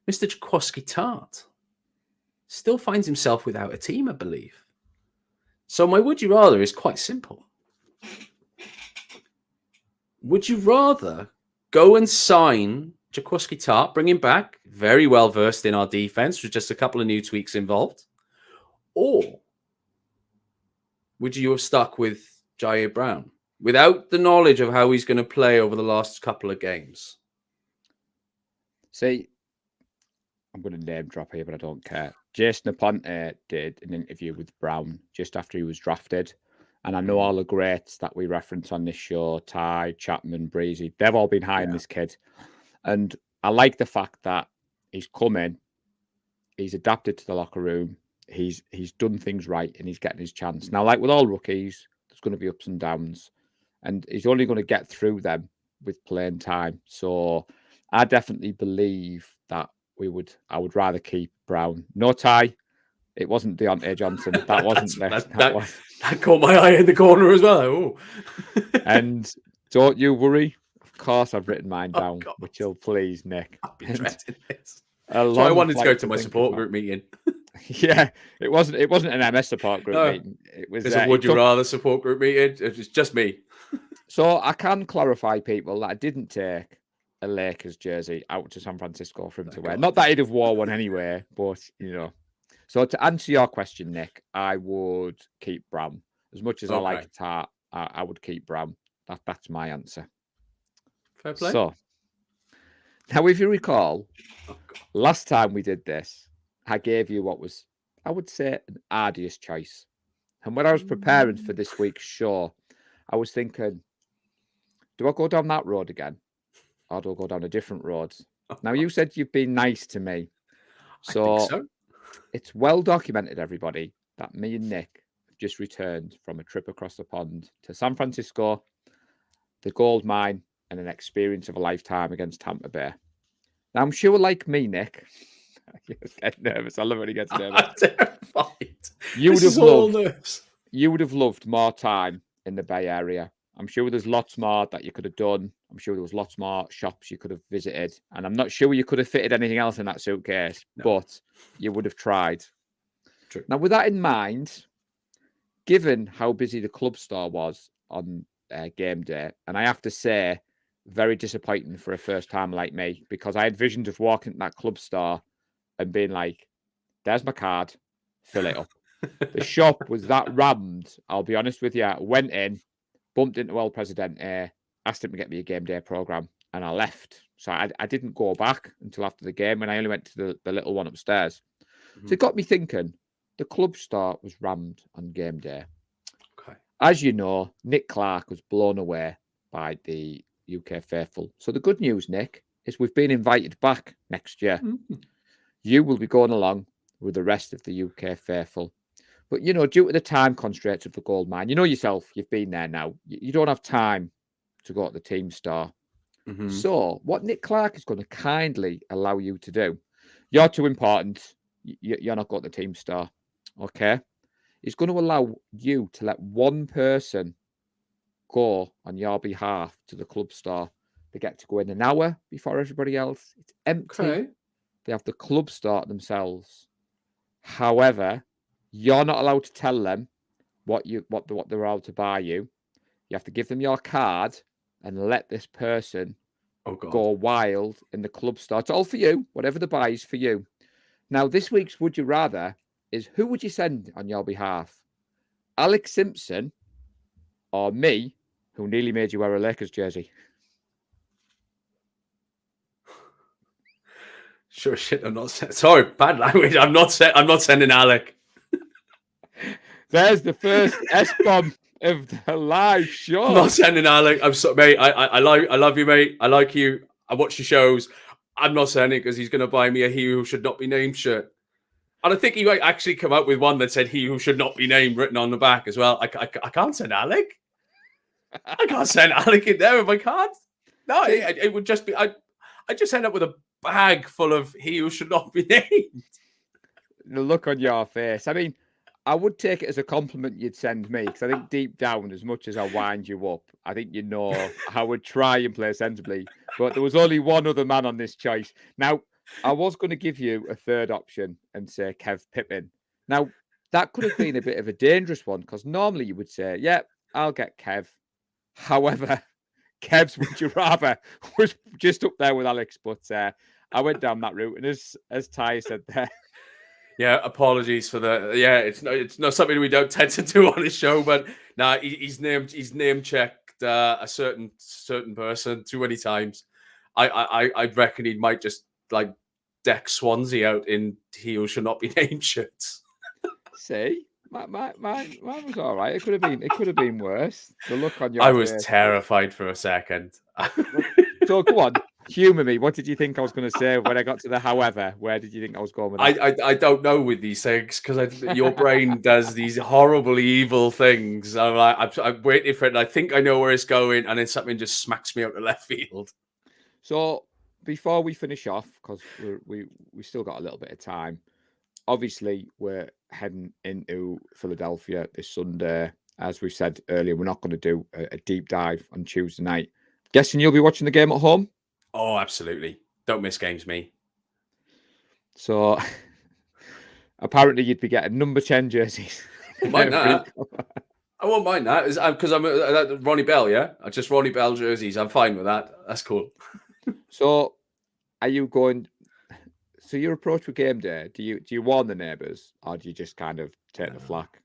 S2: Mr. Jaquoski Tart still finds himself without a team, I believe. So my would you rather is quite simple. Would you rather go and sign Jaquoski Tart, bring him back, very well versed in our defense with just a couple of new tweaks involved, or would you have stuck with Jair Brown without the knowledge of how he's going to play over the last couple of games?
S1: See, I'm going to name drop here, but I don't care. Jason Aponte did an interview with Brown just after he was drafted. And I know all the greats that we reference on this show, Ty, Chapman, Breezy, they've all been high on this kid. And I like the fact that he's come in, he's adapted to the locker room, he's done things right, and he's getting his chance. Now, like with all rookies, there's going to be ups and downs. And he's only going to get through them with playing time. So I definitely believe that I would rather keep Brown. No Ty. It wasn't Deontay Johnson. That wasn't
S2: that caught my eye in the corner as well. Ooh.
S1: And don't you worry. Of course, I've written mine down, which will please Nick.
S2: I've been dreading this. So I wanted to go to my support group meeting.
S1: Yeah, it wasn't an MS support group meeting. It was
S2: a would you rather support group meeting. It was just me.
S1: So I can clarify, people, that I didn't take a Lakers jersey out to San Francisco for him to wear. Not that he'd have wore one anyway, but you know. So to answer your question, Nick, I would keep Brown. As much as I like Tart, I would keep Brown. That's my answer.
S2: Fair play.
S1: So now, if you recall, last time we did this, I gave you what was, I would say, an arduous choice. And when I was preparing for this week's show, I was thinking, do I go down that road again? Or do I go down a different road? Now, you said you've been nice to me. So,
S2: I think so.
S1: It's well documented, everybody, that me and Nick have just returned from a trip across the pond to San Francisco, the gold mine, and an experience of a lifetime against Tampa Bay. Now, I'm sure, like me, Nick, you get nervous. I love when he gets nervous. You would have loved more time in the Bay Area. I'm sure there's lots more that you could have done. I'm sure there was lots more shops you could have visited. And I'm not sure you could have fitted anything else in that suitcase, but you would have tried.
S2: True.
S1: Now, with that in mind, given how busy the club store was on game day, and I have to say, very disappointing for a first time like me, because I had visions of walking to that club store and being like, there's my card, fill it up. The shop was that rammed. I'll be honest with you. I went in, bumped into El Presidente, asked him to get me a game day program, and I left. So I didn't go back until after the game, and I only went to the little one upstairs. So it got me thinking. The club start was rammed on game day.
S2: Okay.
S1: As you know, Nick Clark was blown away by the UK faithful. So the good news, Nick, is we've been invited back next year.
S2: Mm-hmm.
S1: You will be going along with the rest of the UK faithful. But, you know, due to the time constraints of the gold mine, you know yourself, you've been there now. You don't have time to go to the team store.
S2: Mm-hmm.
S1: So what Nick Clark is going to kindly allow you to do, you're too important. You're not going to the team store. Okay. He's going to allow you to let one person go on your behalf to the club store. They get to go in an hour before everybody else. It's empty.
S2: Okay.
S1: They have the club store themselves. However, you're not allowed to tell them what they're allowed to buy you. You have to give them your card and let this person go wild in the club store. It's all for you. Whatever the buy is for you. Now, this week's Would You Rather is who would you send on your behalf? Alex Simpson or me, who nearly made you wear a Lakers jersey?
S2: Sure shit, I'm not sorry, bad language. I'm not sending Alec.
S1: There's the first S-bomb of the live show.
S2: I'm not sending Alec. I'm sorry, mate. I love you, mate. I like you. I watch your shows. I'm not sending because he's going to buy me a "He Who Should Not Be Named" shirt. And I think he might actually come up with one that said "He Who Should Not Be Named" written on the back as well. I can't send Alec. I can't send Alec in there if I can't. No, it would just be I just end up with a bag full of "He Who Should Not Be Named."
S1: The look on your face. I mean, I would take it as a compliment you'd send me because I think deep down, as much as I wind you up, I think you know I would try and play sensibly. But there was only one other man on this choice. Now, I was going to give you a third option and say Kev Pippin. Now, that could have been a bit of a dangerous one because normally you would say, yeah, I'll get Kev. However, Kev's Would You Rather was just up there with Alex. But I went down that route. And as Ty said there,
S2: yeah, apologies for the. Yeah, it's not something we don't tend to do on the show, but nah, he's name checked a certain person too many times. I reckon he might just like deck Swansea out in "He Who Should Not Be Named" shirts.
S1: See, mine was all right. It could have been worse. The look on your
S2: I was
S1: face.
S2: terrified for a second.
S1: So go on. Humour me. What did you think I was going to say when I got to the however? Where did you think I was going with that?
S2: I don't know with these things because your brain does these horrible, evil things. I'm waiting for it. And I think I know where it's going, and then something just smacks me out the left field.
S1: So before we finish off, because we still got a little bit of time. Obviously, we're heading into Philadelphia this Sunday. As we said earlier, we're not going to do a deep dive on Tuesday night. Guessing you'll be watching the game at home?
S2: Oh, absolutely. Don't miss games, me.
S1: So apparently you'd be getting number 10 jerseys.
S2: Mind that. I won't mind that because I'm Ronnie Bell, yeah? Just Ronnie Bell jerseys. I'm fine with that. That's cool.
S1: So are you going... So your approach with game day, do you warn the neighbours or do you just kind of take the flak?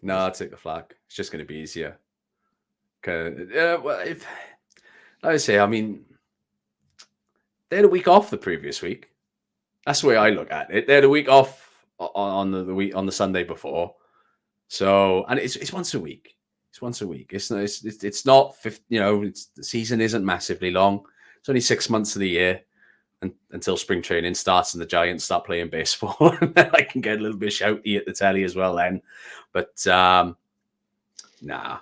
S2: No, I'll take the flak. It's just going to be easier. Well, if... Like I say, I mean... They had a week off the previous week. That's the way I look at it. They had a week off on the Sunday before. So, and it's once a week. It's once a week. It's not 50, the season isn't massively long. It's only 6 months of the year until spring training starts and the Giants start playing baseball. And then I can get a little bit shouty at the telly as well then. But nah.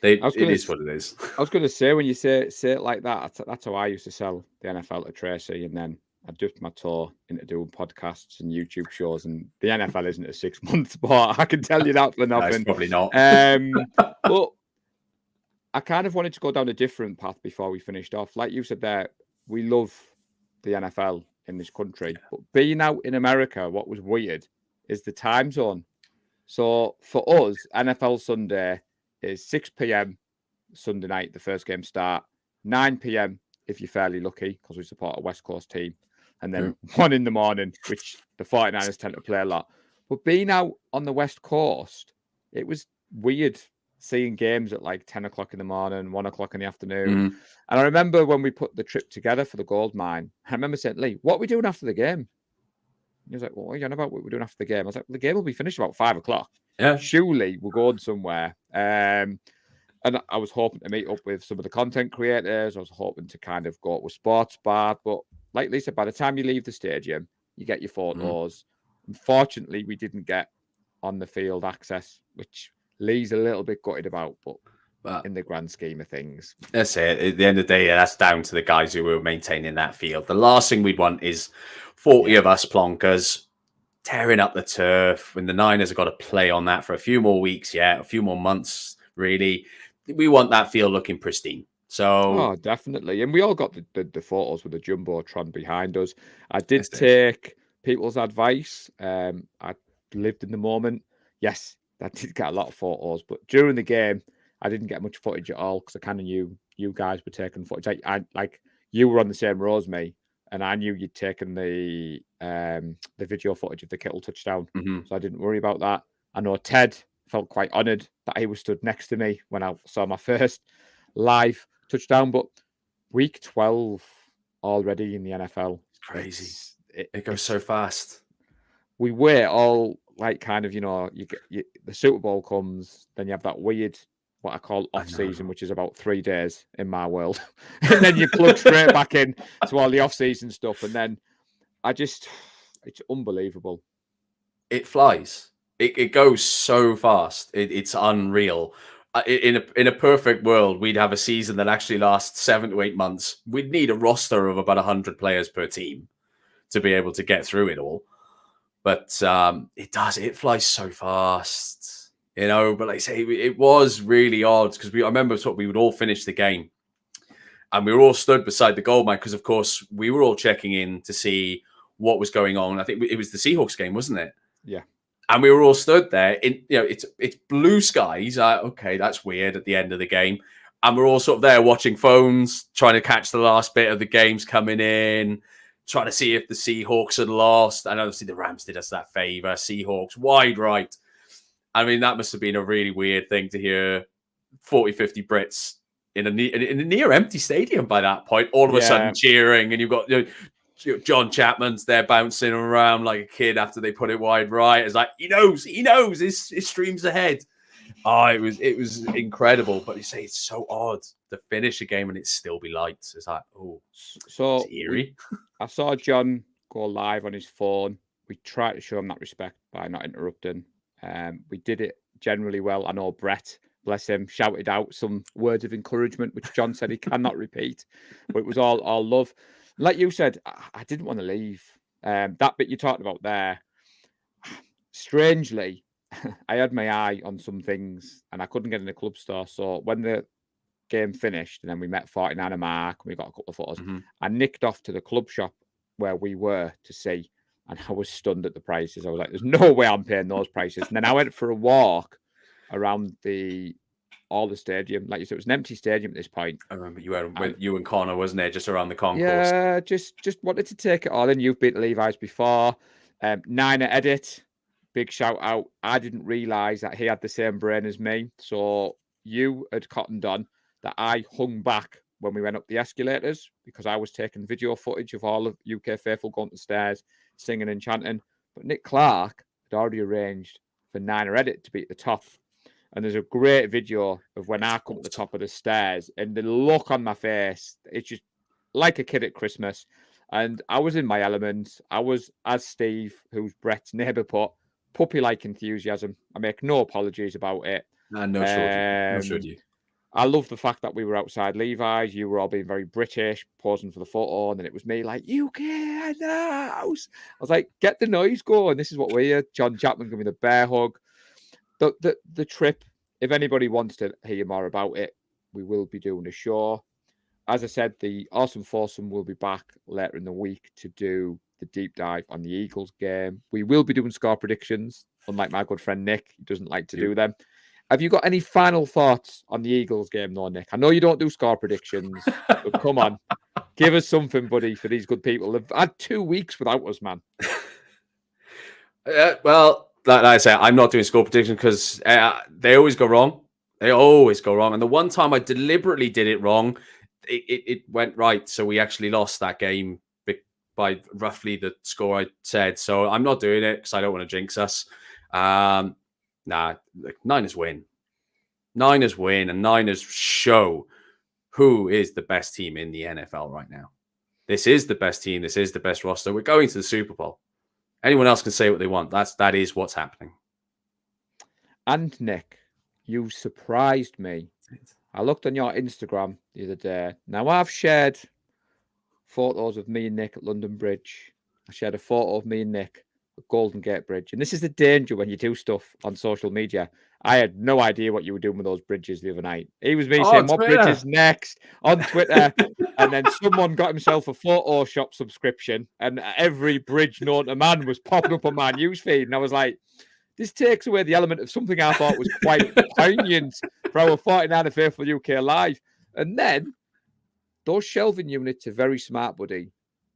S2: It is what it is.
S1: I was going to say, when you say it like that, that's how I used to sell the NFL to Tracy, and then I dipped my toe into doing podcasts and YouTube shows, and the NFL isn't a 6 month sport. I can tell you that for nothing.
S2: No, it's probably not.
S1: But I kind of wanted to go down a different path before we finished off. Like you said there, we love the NFL in this country, but being out in America, what was weird is the time zone. So for us, NFL Sunday is 6 p.m. Sunday night, the first game start, 9 p.m. if you're fairly lucky, because we support a West Coast team, and then 1 in the morning, which the 49ers tend to play a lot. But being out on the West Coast, it was weird seeing games at like 10 o'clock in the morning, 1 o'clock in the afternoon.
S2: Mhm.
S1: And I remember when we put the trip together for the gold mine, I remember saying, Lee, what are we doing after the game? He was like, well, what are you on about what we're doing after the game? I was like, well, the game will be finished about 5 o'clock.
S2: Yeah.
S1: Surely we're going somewhere. And I was hoping to meet up with some of the content creators. I was hoping to kind of go to a sports bar. But like Lisa, by the time you leave the stadium, you get your photos. Unfortunately, we didn't get on the field access, which Lee's a little bit gutted about, but in the grand scheme of things.
S2: That's it. At the end of the day, that's down to the guys who were maintaining that field. The last thing we'd want is 40 of us plonkers tearing up the turf when the Niners have got to play on that for a few more weeks, a few more months, really. We want that field looking pristine. So,
S1: definitely. And we all got the photos with the Jumbotron behind us. I did take people's advice. I lived in the moment. Yes, I did get a lot of photos, but during the game, I didn't get much footage at all because I kind of knew you guys were taking footage. I like you were on the same row as me, and I knew you'd taken the video footage of the Kittle touchdown, so I didn't worry about that. I know Ted felt quite honoured that he was stood next to me when I saw my first live touchdown. But week 12 already in the NFL,
S2: it's crazy. It goes so fast.
S1: We wait all like kind of you get the Super Bowl comes, then you have that weird what I call off season, which is about 3 days in my world, and then you plug straight back in to all the off season stuff, and then it's unbelievable.
S2: It flies. It goes so fast. It's unreal. In a perfect world, we'd have a season that actually lasts 7 to 8 months. We'd need a roster of about 100 players per team to be able to get through it all. But it does. It flies so fast, But like I say, it was really odd because I remember we would all finish the game, and we were all stood beside the goal line because, of course, we were all checking in to see what was going on. I think it was the Seahawks game, wasn't it?
S1: Yeah.
S2: And we were all stood there. It's blue skies. Okay, that's weird at the end of the game. And we're all sort of there watching phones, trying to catch the last bit of the games coming in, trying to see if the Seahawks had lost. And obviously the Rams did us that favor. Seahawks wide right. I mean, that must have been a really weird thing to hear 40, 50 Brits in a near empty stadium by that point, all of a sudden cheering. And you've got John Chapman's there bouncing around like a kid after they put it wide right. It's like, he knows his stream's ahead. Oh, it was incredible. But you say it's so odd to finish a game and it still be lights. It's like,
S1: so
S2: it's eerie.
S1: I saw John go live on his phone. We tried to show him that respect by not interrupting. We did it generally well. I know Brett, bless him, shouted out some words of encouragement, which John said he cannot repeat. But it was all love. Like you said, I didn't want to leave. That bit you talked about there, strangely, I had my eye on some things and I couldn't get in the club store. So when the game finished and then we met 49er Mark and we got a couple of photos, I nicked off to the club shop where we were to see, and I was stunned at the prices. I was like, there's no way I'm paying those prices. And then I went for a walk around all the stadium. Like you said, it was an empty stadium at this point.
S2: I remember you were with you and Connor, wasn't it? Just around the concourse.
S1: Yeah, just wanted to take it all in. You've beat Levi's before. Niner Edit, big shout out. I didn't realise that he had the same brain as me. So you had cottoned on that I hung back when we went up the escalators because I was taking video footage of all of UK faithful going up the stairs, singing and chanting. But Nick Clark had already arranged for Niner Edit to be at the top. And there's a great video of when I come to the top of the stairs and the look on my face, it's just like a kid at Christmas. And I was in my element. I was, as Steve, who's Brett's neighbour, put, puppy-like enthusiasm. I make no apologies about it.
S2: No, should you?
S1: I love the fact that we were outside Levi's. You were all being very British, posing for the photo. And then it was me like, UK in the house. I was like, get the noise going. This is what we're here. John Chapman giving me the bear hug. The trip, if anybody wants to hear more about it, we will be doing a show. As I said, the Awesome Foursome will be back later in the week to do the deep dive on the Eagles game. We will be doing score predictions, unlike my good friend Nick. He doesn't like to do them. Have you got any final thoughts on the Eagles game, though, Nick? I know you don't do score predictions, but come on. Give us something, buddy, for these good people. They've had 2 weeks without us, man.
S2: Well, like I say, I'm not doing score prediction because they always go wrong. They always go wrong. And the one time I deliberately did it wrong, it went right. So we actually lost that game by roughly the score I said. So I'm not doing it because I don't want to jinx us. Niners win. Niners win, and Niners show who is the best team in the NFL right now. This is the best team. This is the best roster. We're going to the Super Bowl. Anyone else can say what they want. That is what's happening.
S1: And Nick, you surprised me. I looked on your Instagram the other day. Now, I've shared photos of me and Nick at London Bridge. I shared a photo of me and Nick at Golden Gate Bridge. And this is the danger when you do stuff on social media. I had no idea what you were doing with those bridges the other night. He was saying, what bridge is next on Twitter? And then someone got himself a Photoshop subscription, and every bridge known to man was popping up on my newsfeed. And I was like, this takes away the element of something I thought was quite poignant for our 49er Faithful UK Live. And then those shelving units are very smart, buddy.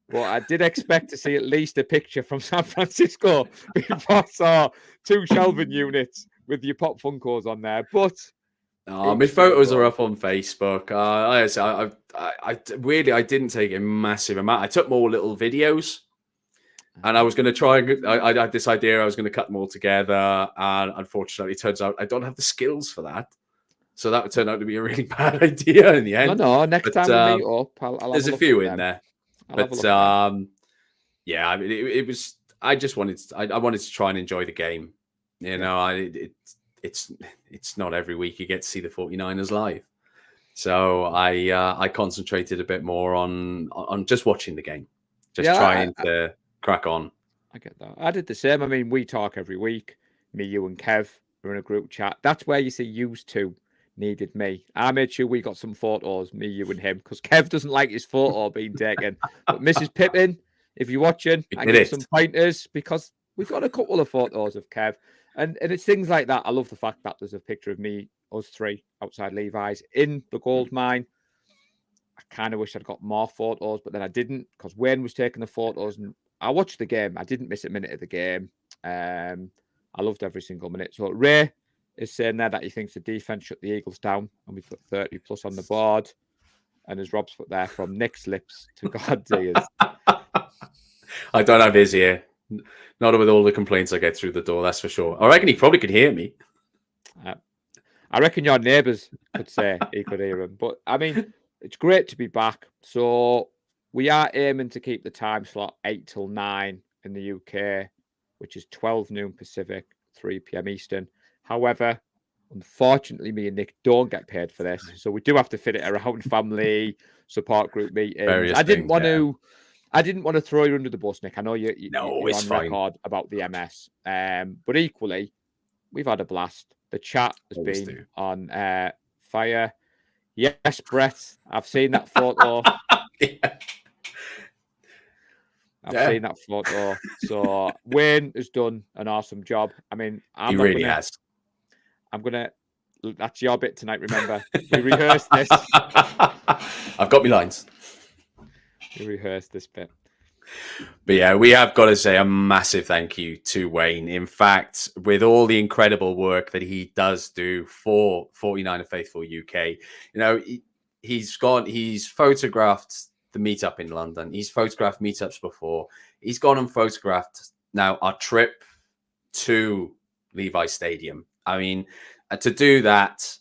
S1: But I did expect to see at least a picture from San Francisco before I saw 2 shelving units with your Pop Funkos on there. But
S2: my photos are up on Facebook. I didn't take a massive amount. I took more little videos, and I was going to try. I had this idea. I was going to cut them all together, and unfortunately, it turns out I don't have the skills for that. So that would turn out to be a really bad idea in the end.
S1: No. Next time we meet up, I'll
S2: there's
S1: have
S2: a few in there. But yeah, I mean, it was. I just wanted. I wanted to try and enjoy the game. You know, it's not every week you get to see the 49ers live. So I concentrated a bit more on just watching the game, trying to crack on.
S1: I get that. I did the same. I mean, we talk every week. Me, you, and Kev are in a group chat. That's where you see used to needed me. I made sure we got some photos, me, you, and him, because Kev doesn't like his photo being taken. But Mrs. Pippin, if you're watching, I give you some pointers, because we've got a couple of photos of Kev. And it's things like that. I love the fact that there's a picture of me, us 3, outside Levi's in the gold mine. I kind of wish I'd got more photos, but then I didn't, because Wayne was taking the photos, and I watched the game. I didn't miss a minute of the game. I loved every single minute. So Ray is saying there that he thinks the defense shut the Eagles down, and we put 30 plus on the board. And as Rob's put there, from Nick's lips to God's ears.
S2: I don't have his ear. Not with all the complaints I get through the door, that's for sure. I reckon he probably could hear me.
S1: I reckon your neighbours could say he could hear him. But, I mean, it's great to be back. So we are aiming to keep the time slot 8 till 9 in the UK, which is 12 noon Pacific, 3 p.m. Eastern. However, unfortunately, me and Nick don't get paid for this. So we do have to fit it around family, support group meetings. I didn't want to throw you under the bus, Nick. I know you're on record about the MS. But equally, we've had a blast. The chat has been on fire. Yes, Brett, I've seen that photo. I've seen that photo. So Wayne has done an awesome job. I mean,
S2: he really has.
S1: That's your bit tonight, remember. We rehearsed this.
S2: I've got my lines.
S1: We rehearsed this bit.
S2: But yeah, we have got to say a massive thank you to Wayne. In fact, with all the incredible work that he does do for 49er Faithful UK, you know, he's photographed the meetup in London. He's photographed meetups before. He's gone and photographed now our trip to Levi Stadium. I mean, to do that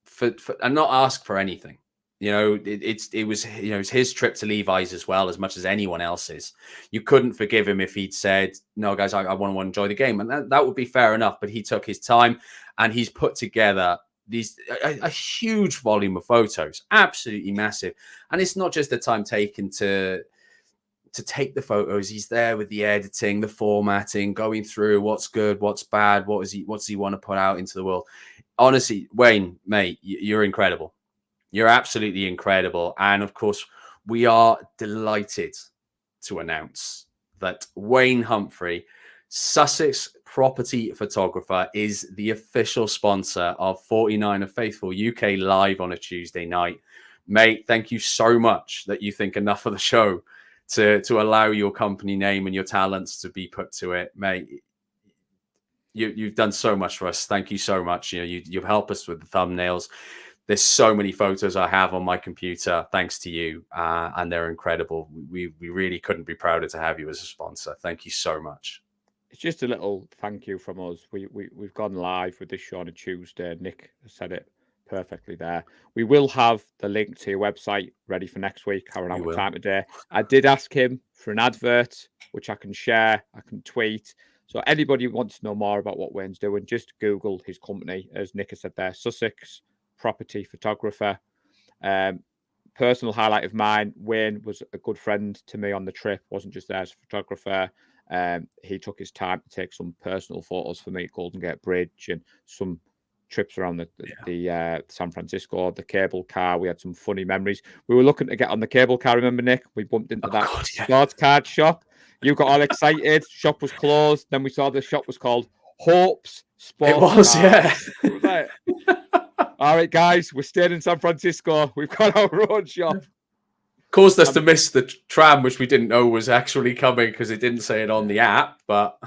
S2: for and not ask for anything. You know, it was his trip to Levi's as well, as much as anyone else's. You couldn't forgive him if he'd said, "No, guys, I want to enjoy the game," and that would be fair enough. But he took his time, and he's put together a huge volume of photos, absolutely massive. And it's not just the time taken to take the photos. He's there with the editing, the formatting, going through what's good, what's bad, what does he want to put out into the world. Honestly, Wayne, mate, you're incredible. You're absolutely incredible. And of course, we are delighted to announce that Wayne Humphrey, Sussex property photographer, is the official sponsor of 49er Faithful UK Live on a Tuesday night. Mate, thank you so much that you think enough of the show to allow your company name and your talents to be put to it, mate. You've done so much for us. Thank you so much. You've helped us with the thumbnails. There's so many photos I have on my computer thanks to you, and they're incredible. We really couldn't be prouder to have you as a sponsor. Thank you so much.
S1: It's just a little thank you from us. We've gone live with this show on a Tuesday. Nick said it perfectly there. We will have the link to your website ready for next week. How around time today. I did ask him for an advert, which I can share, I can tweet. So anybody who wants to know more about what Wayne's doing, just Google his company, as Nick has said there, Sussex Property Photographer. Personal highlight of mine, Wayne was a good friend to me on the trip, wasn't just there as a photographer. He took his time to take some personal photos for me at Golden Gate Bridge and some trips around the San Francisco, the cable car. We had some funny memories. We were looking to get on the cable car, remember, Nick? We bumped into sports card shop. You got all excited. Shop was closed. Then we saw the shop was called Hope's Sports.
S2: It was, yeah.
S1: It was like, all right, guys, we're staying in San Francisco. We've got our own shop.
S2: Caused us to miss the tram, which we didn't know was actually coming because it didn't say it on the app. But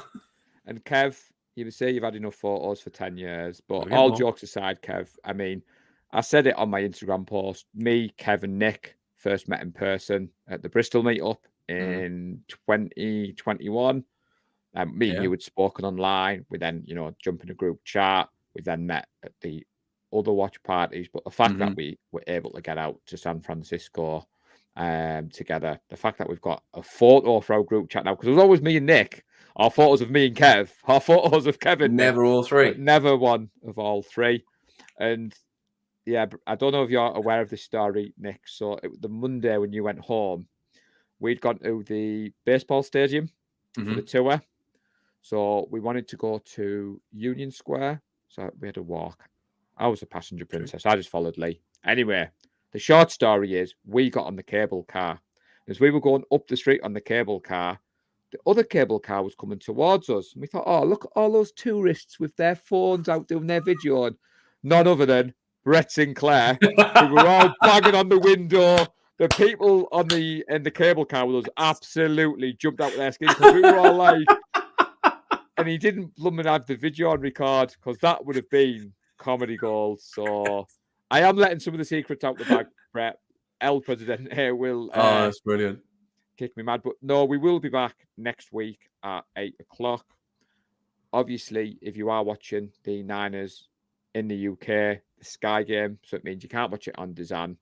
S1: and Kev, you would say you've had enough photos for 10 years, but all jokes aside, Kev, I mean, I said it on my Instagram post. Me, Kev, and Nick first met in person at the Bristol meetup in 2021. Me and you had spoken online. We then, jump in a group chat. We then met at the other watch parties. But the fact that we were able to get out to San Francisco together, the fact that we've got a photo for our group chat now, because it was always me and Nick, our photos of me and Kev, our photos of Kevin.
S2: Never all three.
S1: Never one of all three. And yeah, I don't know if you're aware of this story, Nick. So the Monday when you went home, we'd gone to the baseball stadium for the tour. So we wanted to go to Union Square. So we had to walk. I was a passenger princess. I just followed Lee. Anyway, the short story is we got on the cable car. As we were going up the street on the cable car, the other cable car was coming towards us. And we thought, oh, look at all those tourists with their phones out doing their video. And none other than Brett Sinclair, who were all banging on the window. The people in the cable car with us absolutely jumped out with their skin because we were all like, and he didn't blooming have the video on record because that would have been comedy gold. So I am letting some of the secrets out the bag, Brett. El President here will
S2: that's brilliant.
S1: Kick me mad. But no, we will be back next week at 8:00. Obviously, if you are watching the Niners in the UK, the Sky game, so it means you can't watch it on DAZN.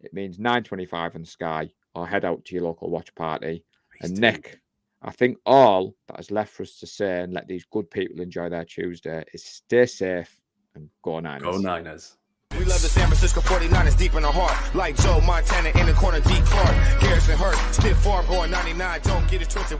S1: It means 9:25 on Sky, or head out to your local watch party. And Nick, I think all that is left for us to say and let these good people enjoy their Tuesday is stay safe and go Niners.
S2: Go Niners.
S3: We love the San Francisco 49ers deep in the heart. Like Joe Montana in the corner, deep court. Garrison Hurst, stiff farm going 99. Don't get it twisted.